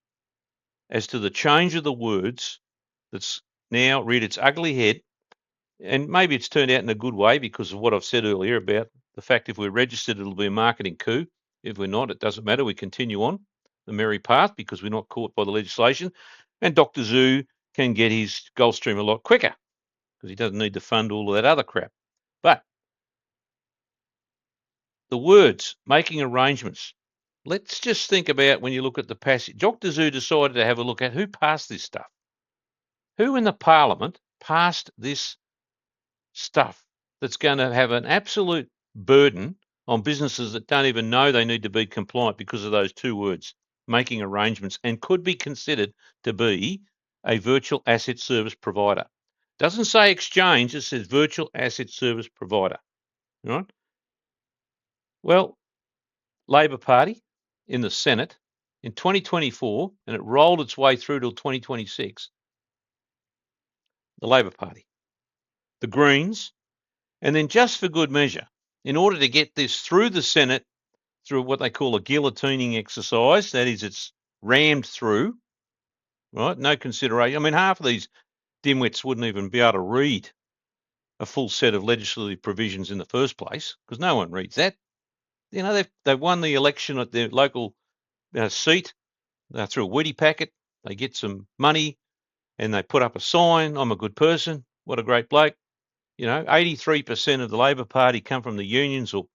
as to the change of the words that's now reared its ugly head, and maybe it's turned out in a good way because of what I've said earlier about the fact if we're registered, it'll be a marketing coup. If we're not, it doesn't matter. We continue on the merry path because we're not caught by the legislation. And Dr. Zoo can get his Gulfstream a lot quicker because he doesn't need to fund all of that other crap. But the words, making arrangements. Let's just think about when you look at the passage. Dr. Zoo decided to have a look at who passed this stuff. Who in the parliament passed this stuff that's going to have an absolute burden on businesses that don't even know they need to be compliant because of those two words, making arrangements, and could be considered to be a virtual asset service provider. Doesn't say exchange, it says virtual asset service provider. Right? Well, Labor Party in the Senate in 2024, and it rolled its way through till 2026. The Labor Party, the Greens, and then just for good measure, in order to get this through the Senate, through what they call a guillotining exercise, that is, it's rammed through, right? No consideration. I mean, half of these dimwits wouldn't even be able to read a full set of legislative provisions in the first place because no one reads that. They've won the election at their local seat through a Wheatie packet. They get some money and they put up a sign, I'm a good person, what a great bloke. 83% of the Labor Party come from the unions or,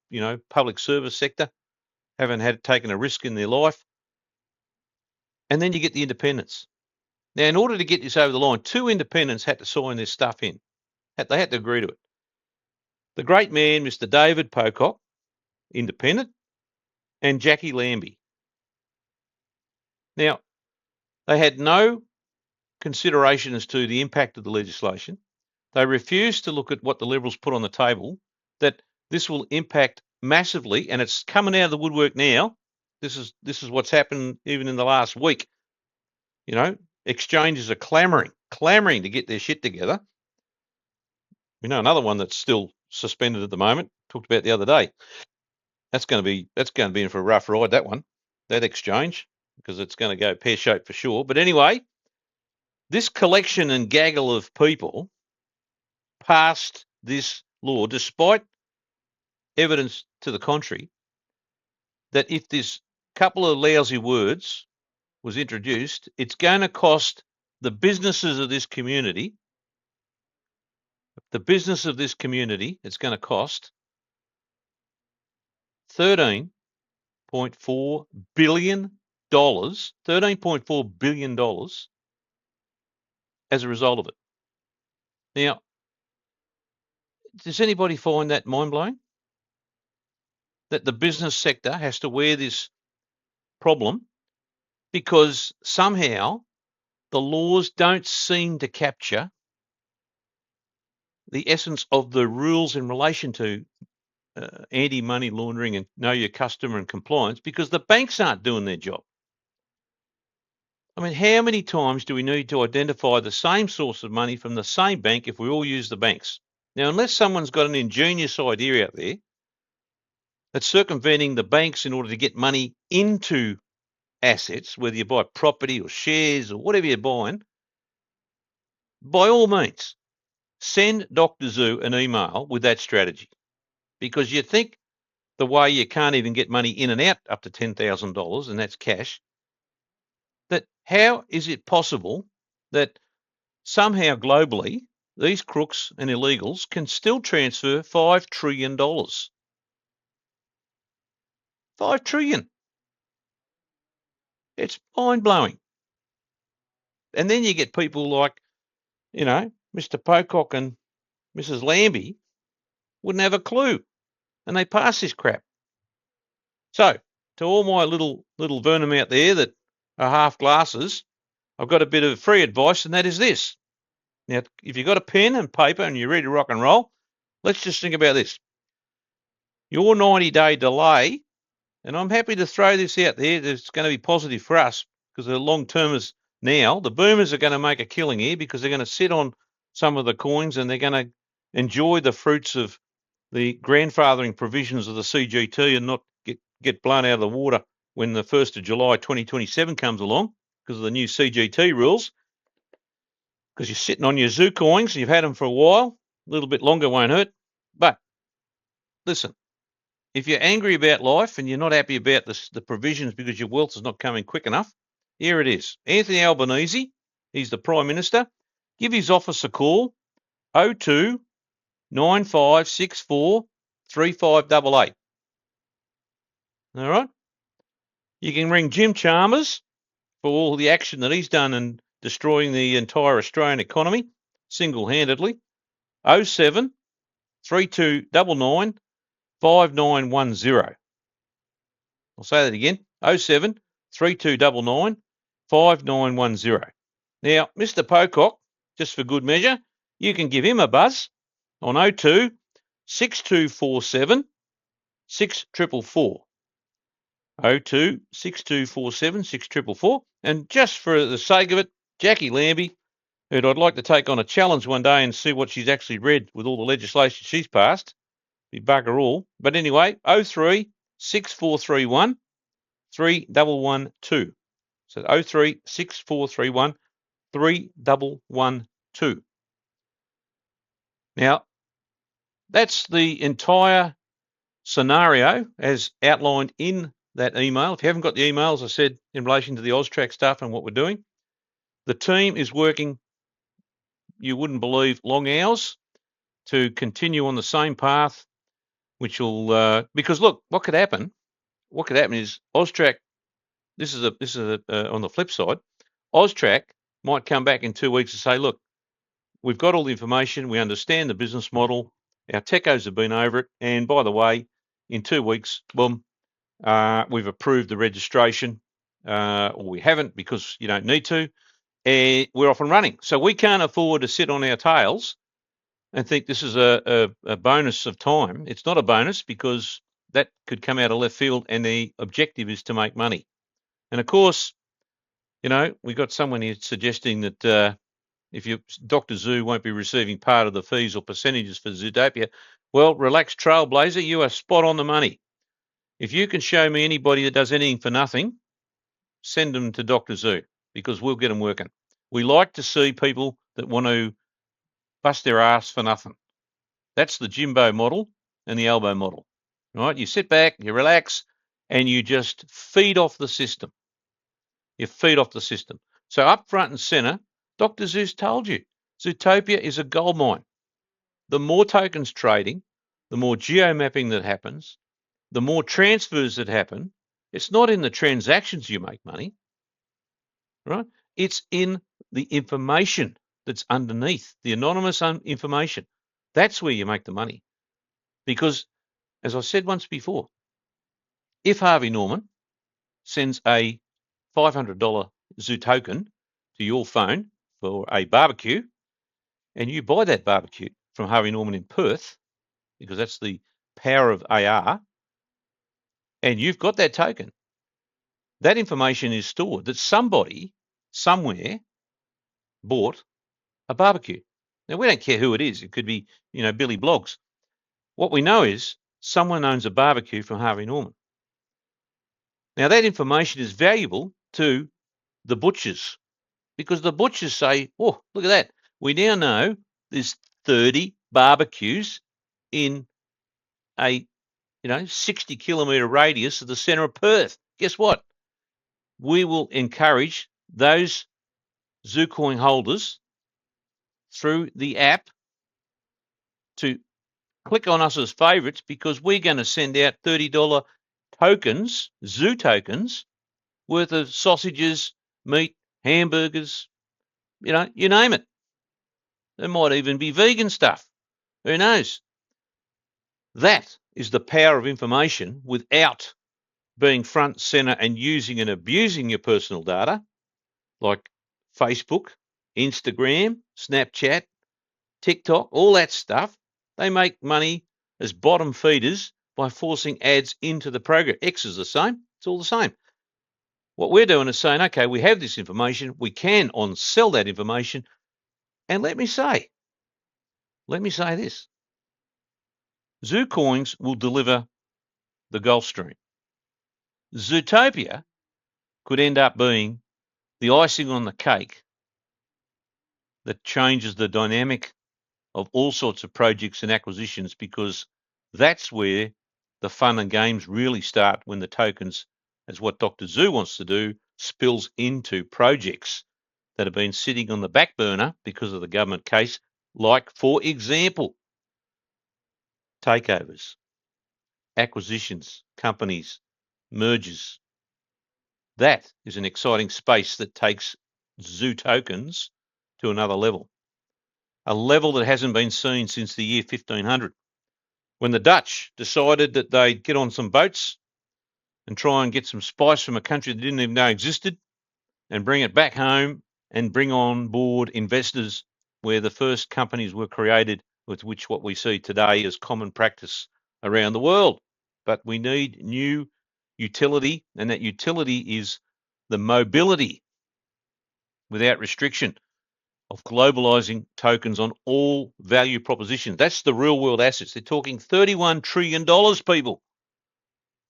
public service sector, haven't taken a risk in their life. And then you get the independents. Now, in order to get this over the line, 2 independents had to sign their stuff in. They had to agree to it. The great man, Mr. David Pocock, independent, and Jackie Lambie. Now, they had no consideration as to the impact of the legislation. They refused to look at what the Liberals put on the table, that this will impact massively, and it's coming out of the woodwork now. This is what's happened even in the last week. Exchanges are clamoring to get their shit together. Another one that's still suspended at the moment, talked about the other day. That's going to be in for a rough ride, that exchange, because it's going to go pear-shaped for sure. But anyway, this collection and gaggle of people passed this law despite evidence to the contrary that if this couple of lousy words was introduced, it's going to cost the businesses of this community, it's going to cost $13.4 billion, $13.4 billion as a result of it. Now, does anybody find that mind-blowing? That the business sector has to wear this problem because somehow the laws don't seem to capture the essence of the rules in relation to anti-money laundering and know your customer and compliance, because the banks aren't doing their job. I mean, how many times do we need to identify the same source of money from the same bank if we all use the banks? Now, unless someone's got an ingenious idea out there that's circumventing the banks in order to get money into assets, whether you buy property or shares or whatever you're buying, by all means, send Dr. Zoo an email with that strategy, because you think the way you can't even get money in and out up to $10,000, and that's cash, that how is it possible that somehow globally these crooks and illegals can still transfer $5 trillion? $5 trillion. It's mind-blowing. And then you get people like, Mr. Pocock and Mrs. Lambie wouldn't have a clue, and they pass this crap. So, to all my little Vernon out there that are half glasses, I've got a bit of free advice, and that is this. Now, if you've got a pen and paper and you're ready to rock and roll, let's just think about this. Your 90-day delay, and I'm happy to throw this out there, it's going to be positive for us because the long-termers now, the boomers are going to make a killing here because they're going to sit on some of the coins and they're going to enjoy the fruits of the grandfathering provisions of the CGT and not get blown out of the water when the 1st of July 2027 comes along because of the new CGT rules. Because you're sitting on your Zucoins, you've had them for a while, a little bit longer won't hurt. But listen, if you're angry about life and you're not happy about the provisions because your wealth is not coming quick enough, here it is. Anthony Albanese, he's the Prime Minister. Give his office a call, 02 9564 3588. All right? You can ring Jim Chalmers for all the action that he's done in destroying the entire Australian economy single-handedly. 07 3299 5910. I'll say that again. 07 3299 5910. Now, Mr. Pocock, just for good measure, you can give him a buzz on 02 6247 6444. 02 6247 6444. And just for the sake of it, Jackie Lambie, who I'd like to take on a challenge one day and see what she's actually read with all the legislation she's passed. Be bugger all. But anyway, 03 6431 3112. So 03 6431 3112. Now, that's the entire scenario as outlined in that email. If you haven't got the email, as I said, in relation to the AUSTRAC stuff and what we're doing, the team is working, you wouldn't believe, long hours to continue on the same path, which will, because look, what could happen? What could happen is AUSTRAC, this is on the flip side, AUSTRAC might come back in 2 weeks and say, look, we've got all the information, we understand the business model, our techos have been over it, and by the way, in 2 weeks, boom, we've approved the registration, or we haven't because you don't need to, and we're off and running. So we can't afford to sit on our tails and think this is a bonus of time. It's not a bonus because that could come out of left field, and the objective is to make money. And of course, we got someone here suggesting that if Dr. Zoo won't be receiving part of the fees or percentages for Zutopia, well, relax, Trailblazer, you are spot on the money. If you can show me anybody that does anything for nothing, send them to Dr. Zoo because we'll get them working. We like to see people that want to bust their ass for nothing. That's the Jimbo model and the elbow model, right? You sit back, you relax, and you just feed off the system. You feed off the system. So up front and center, Dr. Zoo's told you, Zutopia is a gold mine. The more tokens trading, the more geo-mapping that happens, the more transfers that happen. It's not in the transactions you make money, right? It's in the information that's underneath, the anonymous information. That's where you make the money. Because, as I said once before, if Harvey Norman sends a $500 Zoo token to your phone for a barbecue, and you buy that barbecue from Harvey Norman in Perth, because that's the power of AR, and you've got that token, that information is stored that somebody somewhere bought a barbecue. Now, we don't care who it is. It could be, Billy Blogs. What we know is someone owns a barbecue from Harvey Norman. Now, that information is valuable to the butchers because the butchers say, oh, look at that. We now know there's 30 barbecues in a 60-kilometre radius of the centre of Perth. Guess what? We will encourage those Zucoin holders through the app to click on us as favourites because we're going to send out $30 tokens, Zoo tokens, worth of sausages, meat, hamburgers, you name it. There might even be vegan stuff. Who knows? That is the power of information without being front, centre and using and abusing your personal data like Facebook, Instagram, Snapchat, TikTok, all that stuff. They make money as bottom feeders by forcing ads into the program. X is the same. It's all the same. What we're doing is saying, okay, we have this information. We can on-sell that information. And let me say this. Zucoins will deliver the Gulf Stream. Zutopia could end up being the icing on the cake that changes the dynamic of all sorts of projects and acquisitions, because that's where the fun and games really start, when the tokens, as what Dr. Zoo wants to do, spills into projects that have been sitting on the back burner because of the government case, like, for example, takeovers, acquisitions, companies, mergers. That is an exciting space that takes Zoo tokens to another level, a level that hasn't been seen since the year 1500, when the Dutch decided that they'd get on some boats and try and get some spice from a country they didn't even know existed and bring it back home and bring on board investors, where the first companies were created, with which what we see today is common practice around the world. But we need new utility, and that utility is the mobility without restriction of globalizing tokens on all value propositions. That's the real world assets. They're talking $31 trillion, people.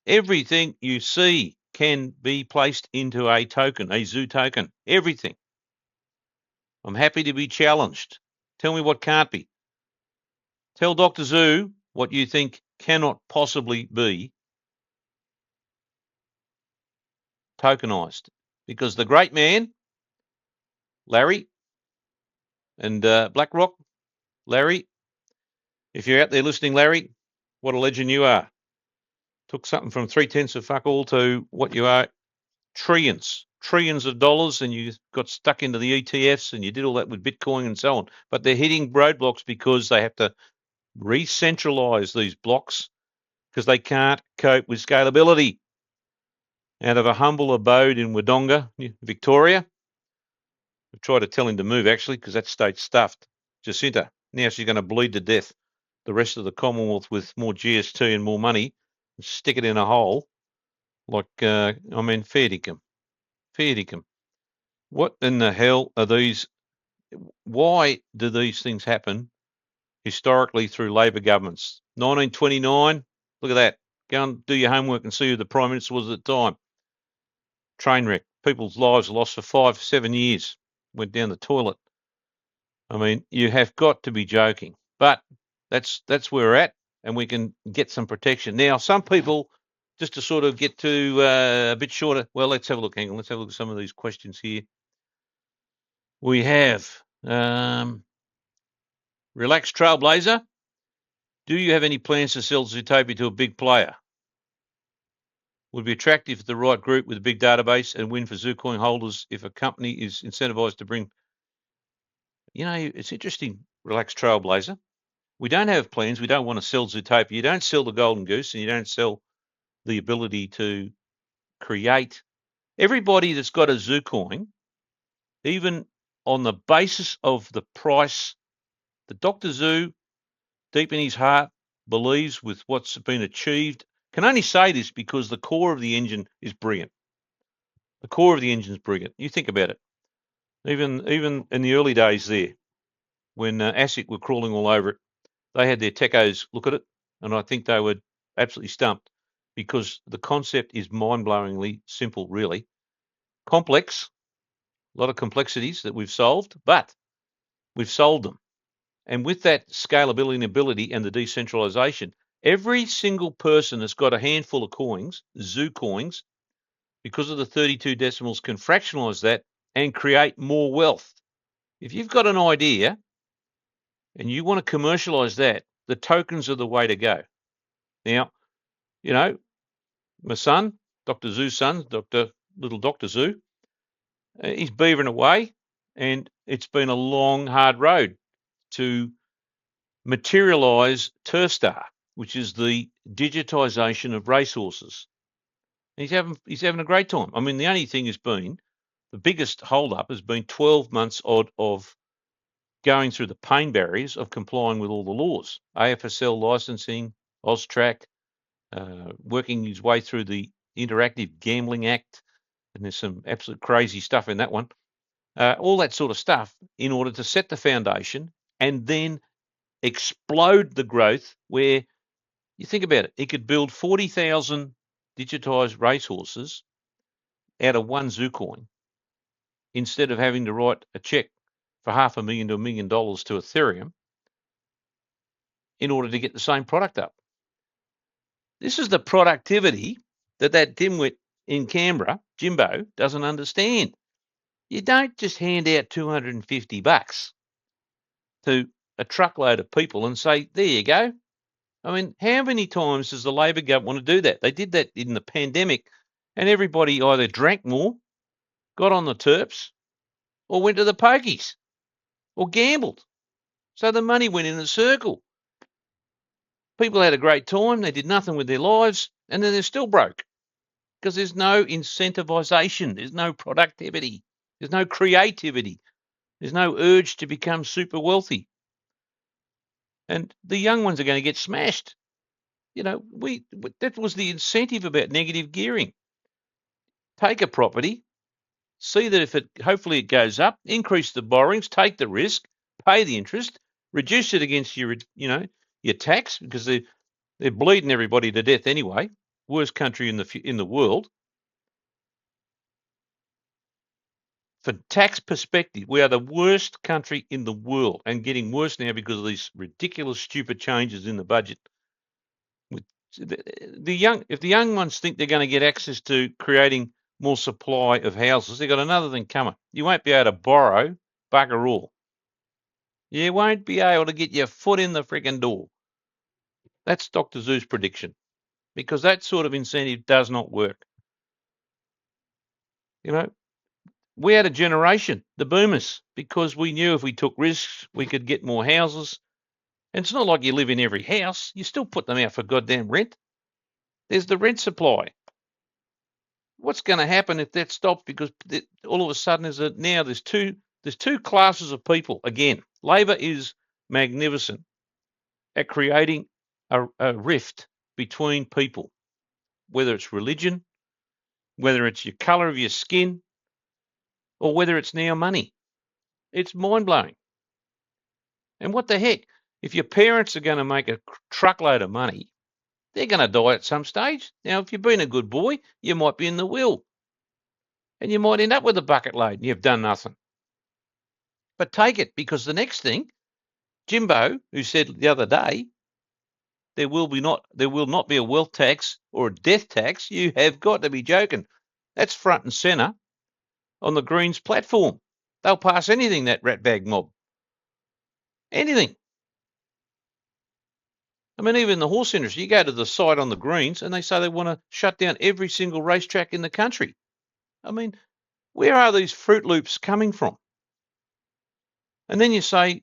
Everything you see can be placed into a token, a Zoo token. Everything. I'm happy to be challenged. Tell me what can't be. Tell Dr. Zoo what you think cannot possibly be tokenized. Because the great man, Larry, and BlackRock, Larry, if you're out there listening, Larry, what a legend you are. Took something from 3/10 of fuck all to what you are, trillions of dollars, and you got stuck into the ETFs and you did all that with Bitcoin and so on. But they're hitting roadblocks because they have to re-centralize these blocks because they can't cope with scalability. Out of a humble abode in Wodonga, Victoria, I've tried to tell him to move, actually, because that state's stuffed. Jacinta, now she's going to bleed to death the rest of the Commonwealth with more GST and more money, and stick it in a hole. Like, fair dinkum. Fair dinkum. What in the hell are these? Why do these things happen historically through Labor governments? 1929, look at that. Go and do your homework and see who the Prime Minister was at the time. Train wreck. People's lives lost for 5-7 years. Went down the toilet. I mean, you have got to be joking. But that's where we're at, and we can get some protection. Now, some people, just to sort of get to a bit shorter, well, let's have a look. Hang on, let's have a look at some of these questions here. We have Relaxed Trailblazer. Do you have any plans to sell Zutopia to a big player? Would be attractive for the right group with a big database, and win for Zucoin holders if a company is incentivized to bring. It's interesting, Relaxed Trailblazer. We don't have plans. We don't want to sell Zutopia. You don't sell the golden goose, and you don't sell the ability to create. Everybody that's got a Zucoin, even on the basis of the price, the Dr. Zoo, deep in his heart, believes with what's been achieved. Can only say this because the core of the engine is brilliant. The core of the engine is brilliant. You think about it. Even in the early days there, when ASIC were crawling all over it, they had their techos look at it, and I think they were absolutely stumped, because the concept is mind-blowingly simple, really. Complex, a lot of complexities that we've solved, but we've solved them. And with that scalability and ability and the decentralization, every single person that's got a handful of coins, Zucoins, because of the 32 decimals, can fractionalize that and create more wealth. If you've got an idea and you want to commercialize that, the tokens are the way to go. Now, you know, my son, Dr. Zoo's son, Little Dr. Zoo, he's beavering away, and it's been a long, hard road to materialize TurfStar, which is the digitization of racehorses. He's having a great time. I mean, the only thing has been, the biggest holdup has been 12 months odd of going through the pain barriers of complying with all the laws, AFSL licensing, AUSTRAC, working his way through the Interactive Gambling Act, and there's some absolute crazy stuff in that one. All that sort of stuff in order to set the foundation and then explode the growth, where you think about it, he could build 40,000 digitized racehorses out of one Zucoin instead of having to write a check for $500,000 to $1 million to Ethereum in order to get the same product up. This is the productivity that dimwit in Canberra, Jimbo, doesn't understand. You don't just hand out $250 to a truckload of people and say, there you go. I mean, how many times does the Labor government want to do that? They did that in the pandemic, and everybody either drank more, got on the terps, or went to the pokies, or gambled. So the money went in a circle. People had a great time, they did nothing with their lives, and then they're still broke because there's no incentivization, there's no productivity, there's no creativity, there's no urge to become super wealthy. And the young ones are going to get smashed. You know, that was the incentive about negative gearing. Take a property, see that if hopefully it goes up, increase the borrowings, take the risk, pay the interest, reduce it against your tax, because they're bleeding everybody to death anyway. Worst country in the world. For tax perspective, we are the worst country in the world, and getting worse now because of these ridiculous, stupid changes in the budget. If the young ones think they're going to get access to creating more supply of houses, they've got another thing coming. You won't be able to borrow bugger all. You won't be able to get your foot in the frigging door. That's Dr. Zoo's prediction, because that sort of incentive does not work. You know, we had a generation, the boomers, because we knew if we took risks, we could get more houses. And it's not like you live in every house. You still put them out for goddamn rent. There's the rent supply. What's going to happen if that stops? Because all of a sudden there's two classes of people. Again, Labor is magnificent at creating a rift between people, whether it's religion, whether it's your colour of your skin, or whether it's now money. It's mind-blowing. And what the heck? If your parents are going to make a truckload of money, they're going to die at some stage. Now, if you've been a good boy, you might be in the will. And you might end up with a bucket load and you've done nothing. But take it, because the next thing, Jimbo, who said the other day, there will not be a wealth tax or a death tax. You have got to be joking. That's front and centre on the Greens platform. They'll pass anything, that ratbag mob. Anything. I mean, even the horse industry, you go to the site on the Greens and they say they want to shut down every single racetrack in the country. I mean, where are these Fruit Loops coming from? And then you say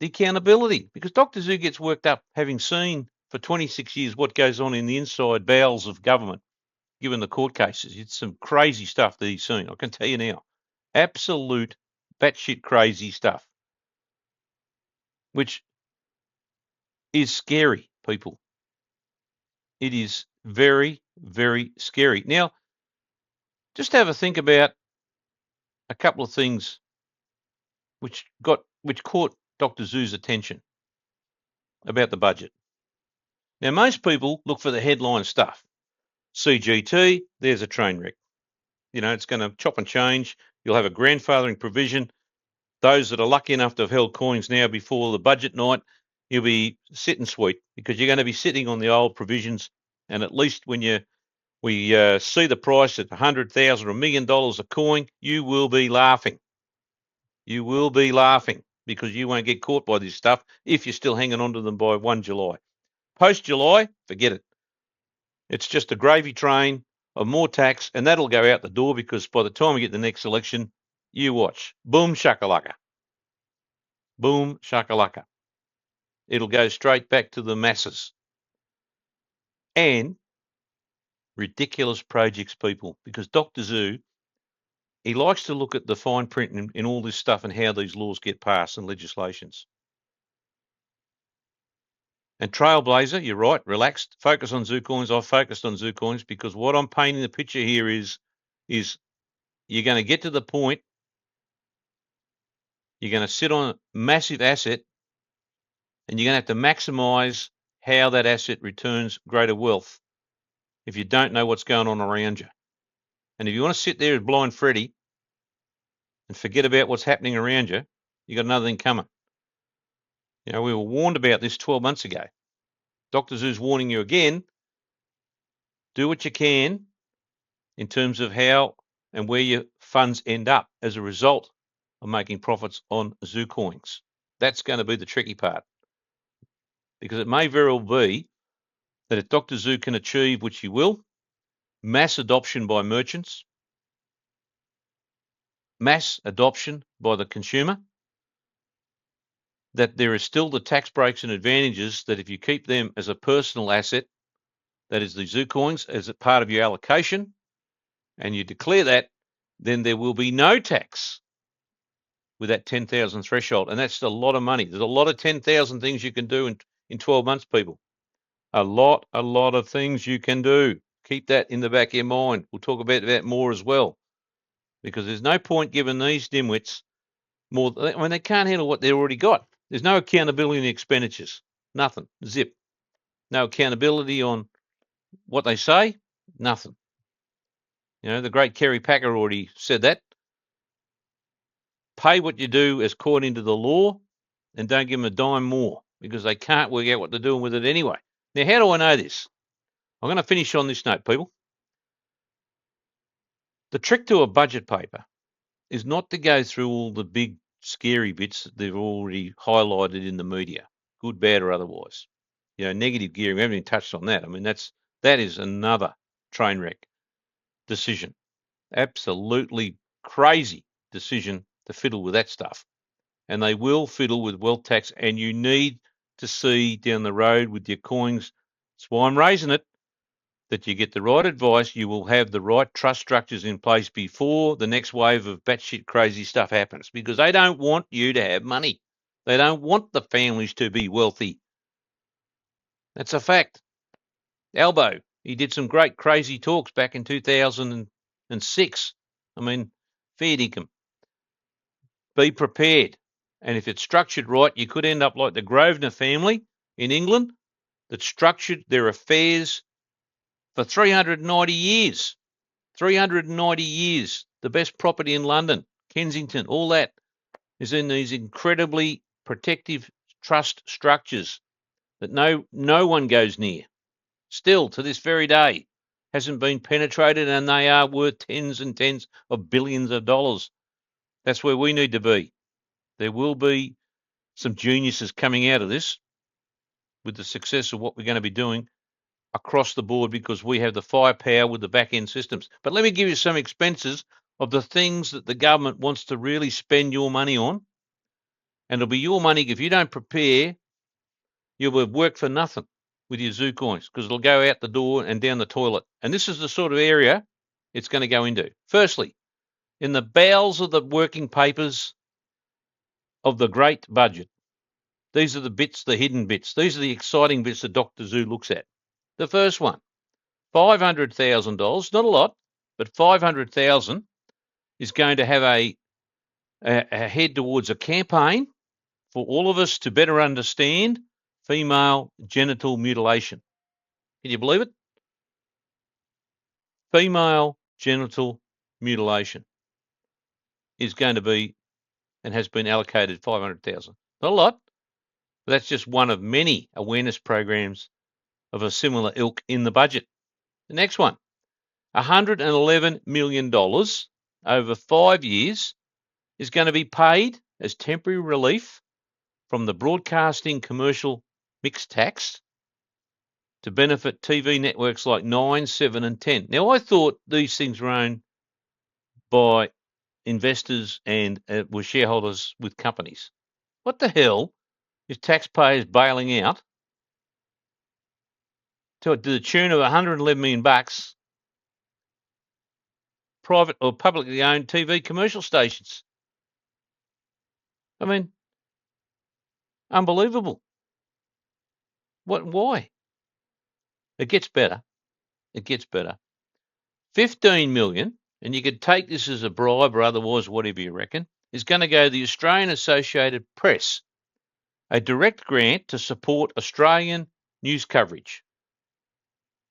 the accountability, because Dr. Zoo gets worked up having seen for 26 years what goes on in the inside bowels of government, given the court cases. It's some crazy stuff that he's seen. I can tell you now, absolute batshit crazy stuff, which is scary, people. It is very, very scary. Now, just have a think about a couple of things which caught Dr. Zoo's attention about the budget. Now, most people look for the headline stuff. CGT, there's a train wreck. You know, it's going to chop and change. You'll have a grandfathering provision. Those that are lucky enough to have held coins now before the budget night, you'll be sitting sweet because you're going to be sitting on the old provisions. And at least when we see the price at $100,000 or $1 million a coin, you will be laughing. You will be laughing because you won't get caught by this stuff if you're still hanging on to them by 1 July. Post-July, forget it. It's just a gravy train of more tax, and that'll go out the door because by the time we get the next election, you watch. Boom shakalaka. Boom shakalaka. It'll go straight back to the masses. And ridiculous projects, people, because Dr. Zoo, he likes to look at the fine print in all this stuff and how these laws get passed and legislations. And Trailblazer, you're right, relaxed, focus on Zucoins. I've focused on Zucoins because what I'm painting the picture here is you're going to get to the point, you're going to sit on a massive asset, and you're going to have to maximize how that asset returns greater wealth if you don't know what's going on around you. And if you want to sit there as blind Freddy and forget about what's happening around you, you got another thing coming. You know, we were warned about this 12 months ago. Dr. Zoo's warning you again. Do what you can in terms of how and where your funds end up as a result of making profits on Zucoins. That's going to be the tricky part, because it may very well be that if Dr. Zoo can achieve, which he will, mass adoption by merchants, mass adoption by the consumer, that there is still the tax breaks and advantages that if you keep them as a personal asset, that is the Zucoins, as a part of your allocation, and you declare that, then there will be no tax with that 10,000 threshold. And that's a lot of money. There's a lot of 10,000 things you can do in 12 months, people. A lot of things you can do. Keep that in the back of your mind. We'll talk about that more as well, because there's no point giving these dimwits more. I mean, they can't handle what they've already got. There's no accountability in the expenditures. Nothing. Zip. No accountability on what they say. Nothing. You know, the great Kerry Packer already said that. Pay what you do as according to the law, and don't give them a dime more, because they can't work out what they're doing with it anyway. Now, how do I know this? I'm going to finish on this note, people. The trick to a budget paper is not to go through all the big scary bits that they've already highlighted in the media, good, bad, or otherwise. You know, negative gearing, we haven't even touched on that. I mean, that is another train wreck decision. Absolutely crazy decision to fiddle with that stuff. And they will fiddle with wealth tax, and you need to see down the road with your coins. That's why I'm raising it, that you get the right advice, you will have the right trust structures in place before the next wave of batshit crazy stuff happens, because they don't want you to have money. They don't want the families to be wealthy. That's a fact. Albo, he did some great crazy talks back in 2006. I mean, fair dinkum. Be prepared. And if it's structured right, you could end up like the Grosvenor family in England that structured their affairs for 390 years. 390 years. The best property in London, Kensington, all that is in these incredibly protective trust structures that no one goes near. Still, to this very day, hasn't been penetrated, and they are worth tens and tens of billions of dollars. That's where we need to be. There will be some geniuses coming out of this with the success of what we're going to be doing across the board, because we have the firepower with the back-end systems. But let me give you some expenses of the things that the government wants to really spend your money on. And it'll be your money. If you don't prepare, you'll have worked for nothing with your Zucoins, because it'll go out the door and down the toilet. And this is the sort of area it's going to go into. Firstly, in the bowels of the working papers of the great budget, these are the bits, the hidden bits. These are the exciting bits that Dr. Zoo looks at. The first one, $500,000, not a lot, but $500,000 is going to have a head towards a campaign for all of us to better understand female genital mutilation. Can you believe it? Female genital mutilation is going to be and has been allocated 500,000. Not a lot, but that's just one of many awareness programs of a similar ilk in the budget. The next one, $111 million over 5 years is going to be paid as temporary relief from the broadcasting commercial mix tax to benefit TV networks like 9, 7 and 10. Now, I thought these things were owned by investors and were shareholders with companies. What the hell is taxpayers bailing out to the tune of $111 million private or publicly owned TV commercial stations? I mean, unbelievable. Why? It gets better. It gets better. 15 million, and you could take this as a bribe or otherwise, whatever you reckon, is going to go to the Australian Associated Press, a direct grant to support Australian news coverage.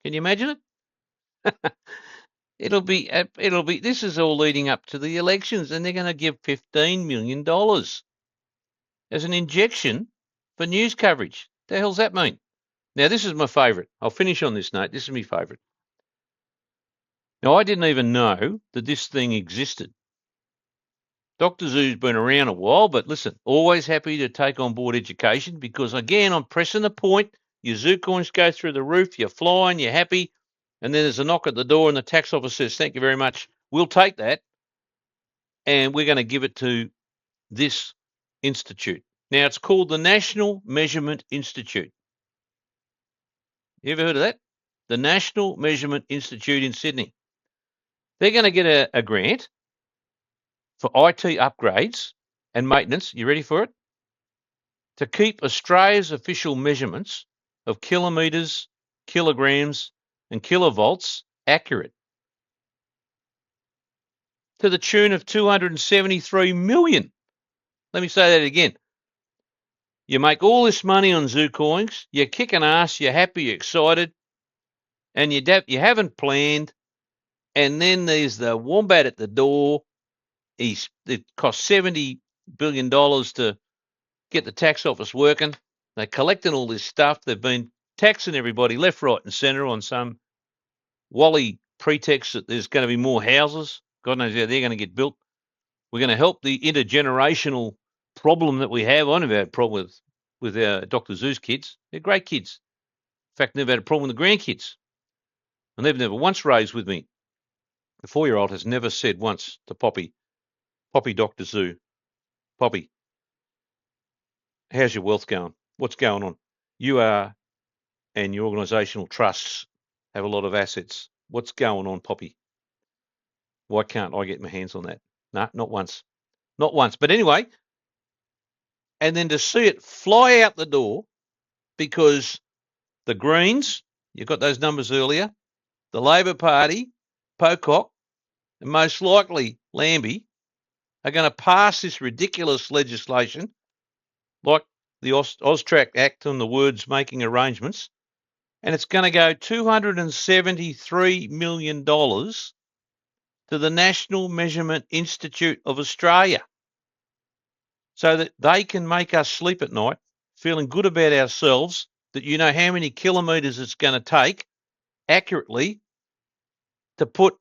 Can you imagine it? It'll be, this is all leading up to the elections, and they're going to give $15 million as an injection for news coverage. The hell's that mean? Now, this is my favourite. I'll finish on this note. This is my favourite. Now, I didn't even know that this thing existed. Dr. Zoo's been around a while, but listen, always happy to take on board education because, again, I'm pressing the point. Your Zucoins go through the roof, you're flying, you're happy, and then there's a knock at the door and the tax office says, thank you very much, we'll take that, and we're going to give it to this institute. Now, it's called the National Measurement Institute. You ever heard of that? The National Measurement Institute in Sydney. They're going to get a grant for IT upgrades and maintenance. You ready for it? To keep Australia's official measurements of kilometres, kilograms, and kilovolts accurate. To the tune of 273 million. Let me say that again. You make all this money on Zucoins, you're kicking ass, you're happy, you're excited, and you haven't planned, and then there's the wombat at the door. It costs $70 billion to get the tax office working. They're collecting all this stuff. They've been taxing everybody left, right and centre on some wally pretext that there's going to be more houses. God knows how they're going to get built. We're going to help the intergenerational problem that we have. I never had a problem with our Dr. Zoo's kids. They're great kids. In fact, never had a problem with the grandkids. And they've never once raised with me. The 4-year-old has never said once to Poppy, Dr. Zoo, Poppy, how's your wealth going? What's going on? You are, and your organisational trusts have a lot of assets. What's going on, Poppy? Why can't I get my hands on that? No, not once. Not once. But anyway, and then to see it fly out the door because the Greens, you got those numbers earlier, the Labor Party, Pocock, and most likely Lambie are going to pass this ridiculous legislation like the AUSTRAC Act on the words making arrangements, and it's going to go $273 million to the National Measurement Institute of Australia so that they can make us sleep at night feeling good about ourselves, that you know how many kilometres it's going to take accurately to put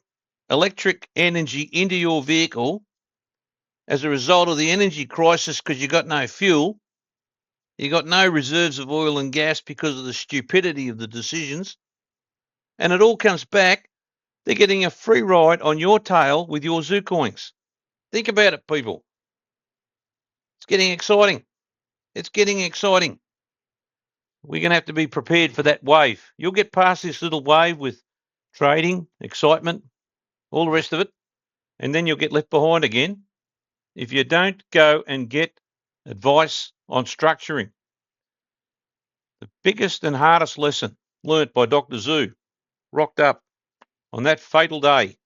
electric energy into your vehicle as a result of the energy crisis because you got no fuel, you got no reserves of oil and gas because of the stupidity of the decisions, and it all comes back, they're getting a free ride on your tail with your Zucoins. Think about it, people. It's getting exciting. It's getting exciting. We're going to have to be prepared for that wave. You'll get past this little wave with trading, excitement, all the rest of it, and then you'll get left behind again if you don't go and get advice on structuring. The biggest and hardest lesson learnt by Dr. Zoo rocked up on that fatal day,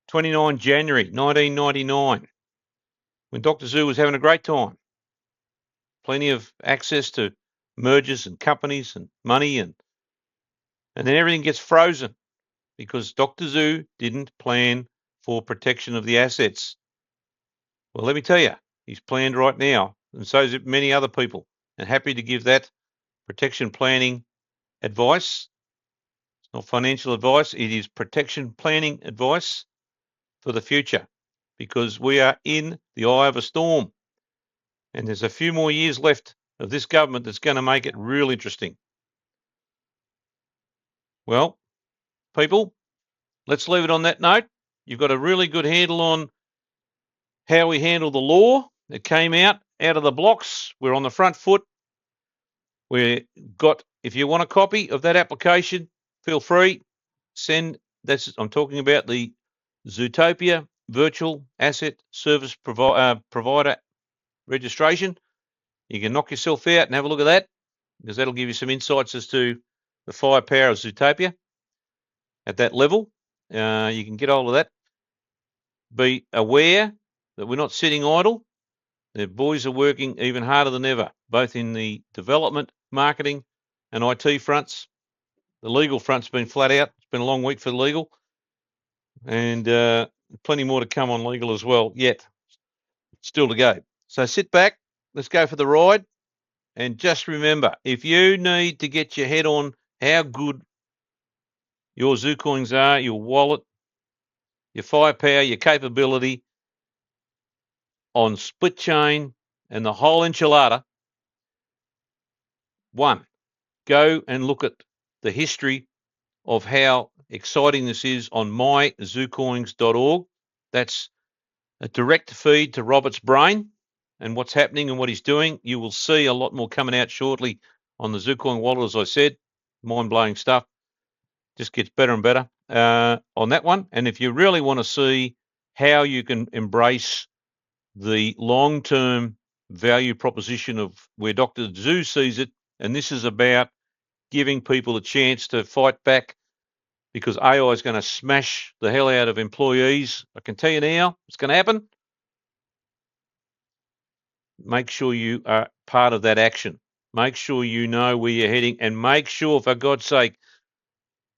29 January 1999, when Dr. Zoo was having a great time. Plenty of access to mergers and companies and money and And then everything gets frozen because Dr. Zoo didn't plan for protection of the assets. Well, let me tell you, he's planned right now, and so is many other people, and happy to give that protection planning advice. It's not financial advice, it is protection planning advice for the future, because we are in the eye of a storm, and there's a few more years left of this government that's going to make it real interesting. Well, people, let's leave it on that note. You've got a really good handle on how we handle the law. It came out of the blocks. We're on the front foot. We've got, if you want a copy of that application, feel free, send. I'm talking about the Zutopia Virtual Asset Service Provider registration. You can knock yourself out and have a look at that, because that'll give you some insights as to the firepower of Zutopia at that level. You can get hold of that. Be aware that we're not sitting idle. The boys are working even harder than ever, both in the development, marketing, and IT fronts. The legal front's been flat out. It's been a long week for the legal, and plenty more to come on legal as well, yet still to go. So sit back, let's go for the ride, and just remember, if you need to get your head on how good your Zucoins are, your wallet, your firepower, your capability on SplitChain and the whole enchilada, one, go and look at the history of how exciting this is on myzucoins.org. That's a direct feed to Robert's brain and what's happening and what he's doing. You will see a lot more coming out shortly on the Zucoin wallet, as I said. Mind-blowing stuff. Just gets better and better on that one. And if you really want to see how you can embrace the long-term value proposition of where Dr. Zoo sees it, and this is about giving people a chance to fight back, because AI is going to smash the hell out of employees. I can tell you now, it's going to happen. Make sure you are part of that action. Make sure you know where you're heading, and make sure, for God's sake,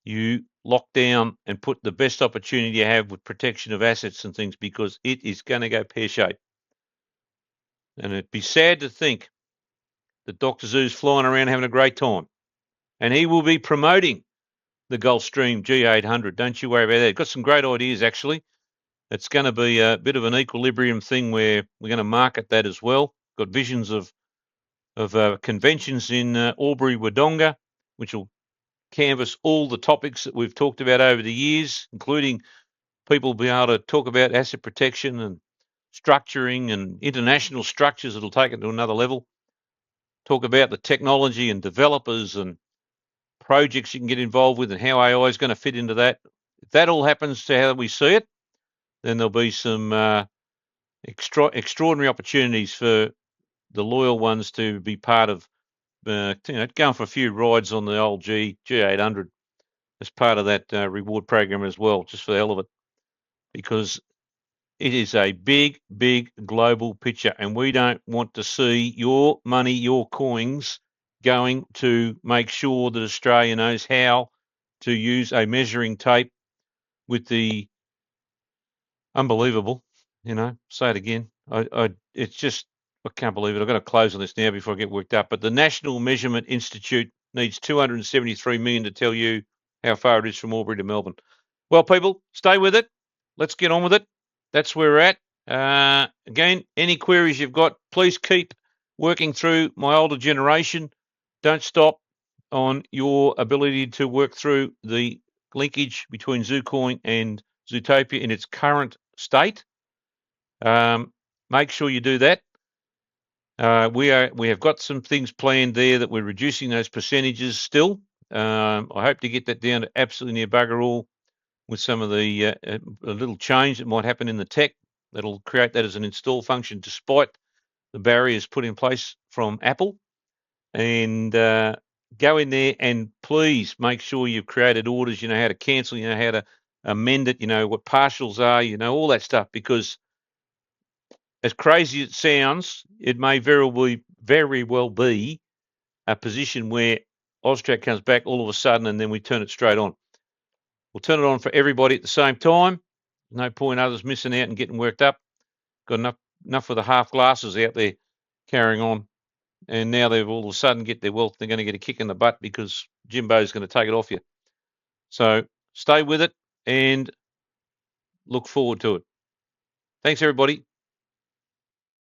you lock down and put the best opportunity you have with protection of assets and things, because it is going to go pear-shaped. And it'd be sad to think that Dr. Zoo's flying around having a great time. And he will be promoting the Gulfstream G800. Don't you worry about that. Got some great ideas, actually. It's going to be a bit of an equilibrium thing where we're going to market that as well. Got visions of conventions in Albury, Wodonga, which will canvass all the topics that we've talked about over the years, including people being able to talk about asset protection and structuring and international structures that'll take it to another level. Talk about the technology and developers and projects you can get involved with and how AI is going to fit into that. If that all happens to how we see it, then there'll be some extraordinary opportunities for the loyal ones to be part of, going for a few rides on the old G800 as part of that reward program as well, just for the hell of it, because it is a big, big global picture, and we don't want to see your money, your coins, going to make sure that Australia knows how to use a measuring tape with the unbelievable, say it again. It's just, I can't believe it. I've got to close on this now before I get worked up. But the National Measurement Institute needs 273 million to tell you how far it is from Albury to Melbourne. Well, people, stay with it. Let's get on with it. That's where we're at. Again, any queries you've got, please keep working through my older generation. Don't stop on your ability to work through the linkage between Zucoin and Zutopia in its current state. Make sure you do that. We have got some things planned there that we're reducing those percentages still. I hope to get that down to absolutely near bugger all with some of the a little change that might happen in the tech that'll create that as an install function, despite the barriers put in place from Apple. And go in there and please make sure you've created orders. You know how to cancel. You know how to amend it. You know what partials are. You know all that stuff, because as crazy as it sounds, it may very well be a position where AUSTRAC comes back all of a sudden, and then we turn it straight on. We'll turn it on for everybody at the same time. No point others missing out and getting worked up. Got enough of the half glasses out there carrying on. And now they've all of a sudden get their wealth. They're going to get a kick in the butt because Jimbo's going to take it off you. So stay with it and look forward to it. Thanks, everybody.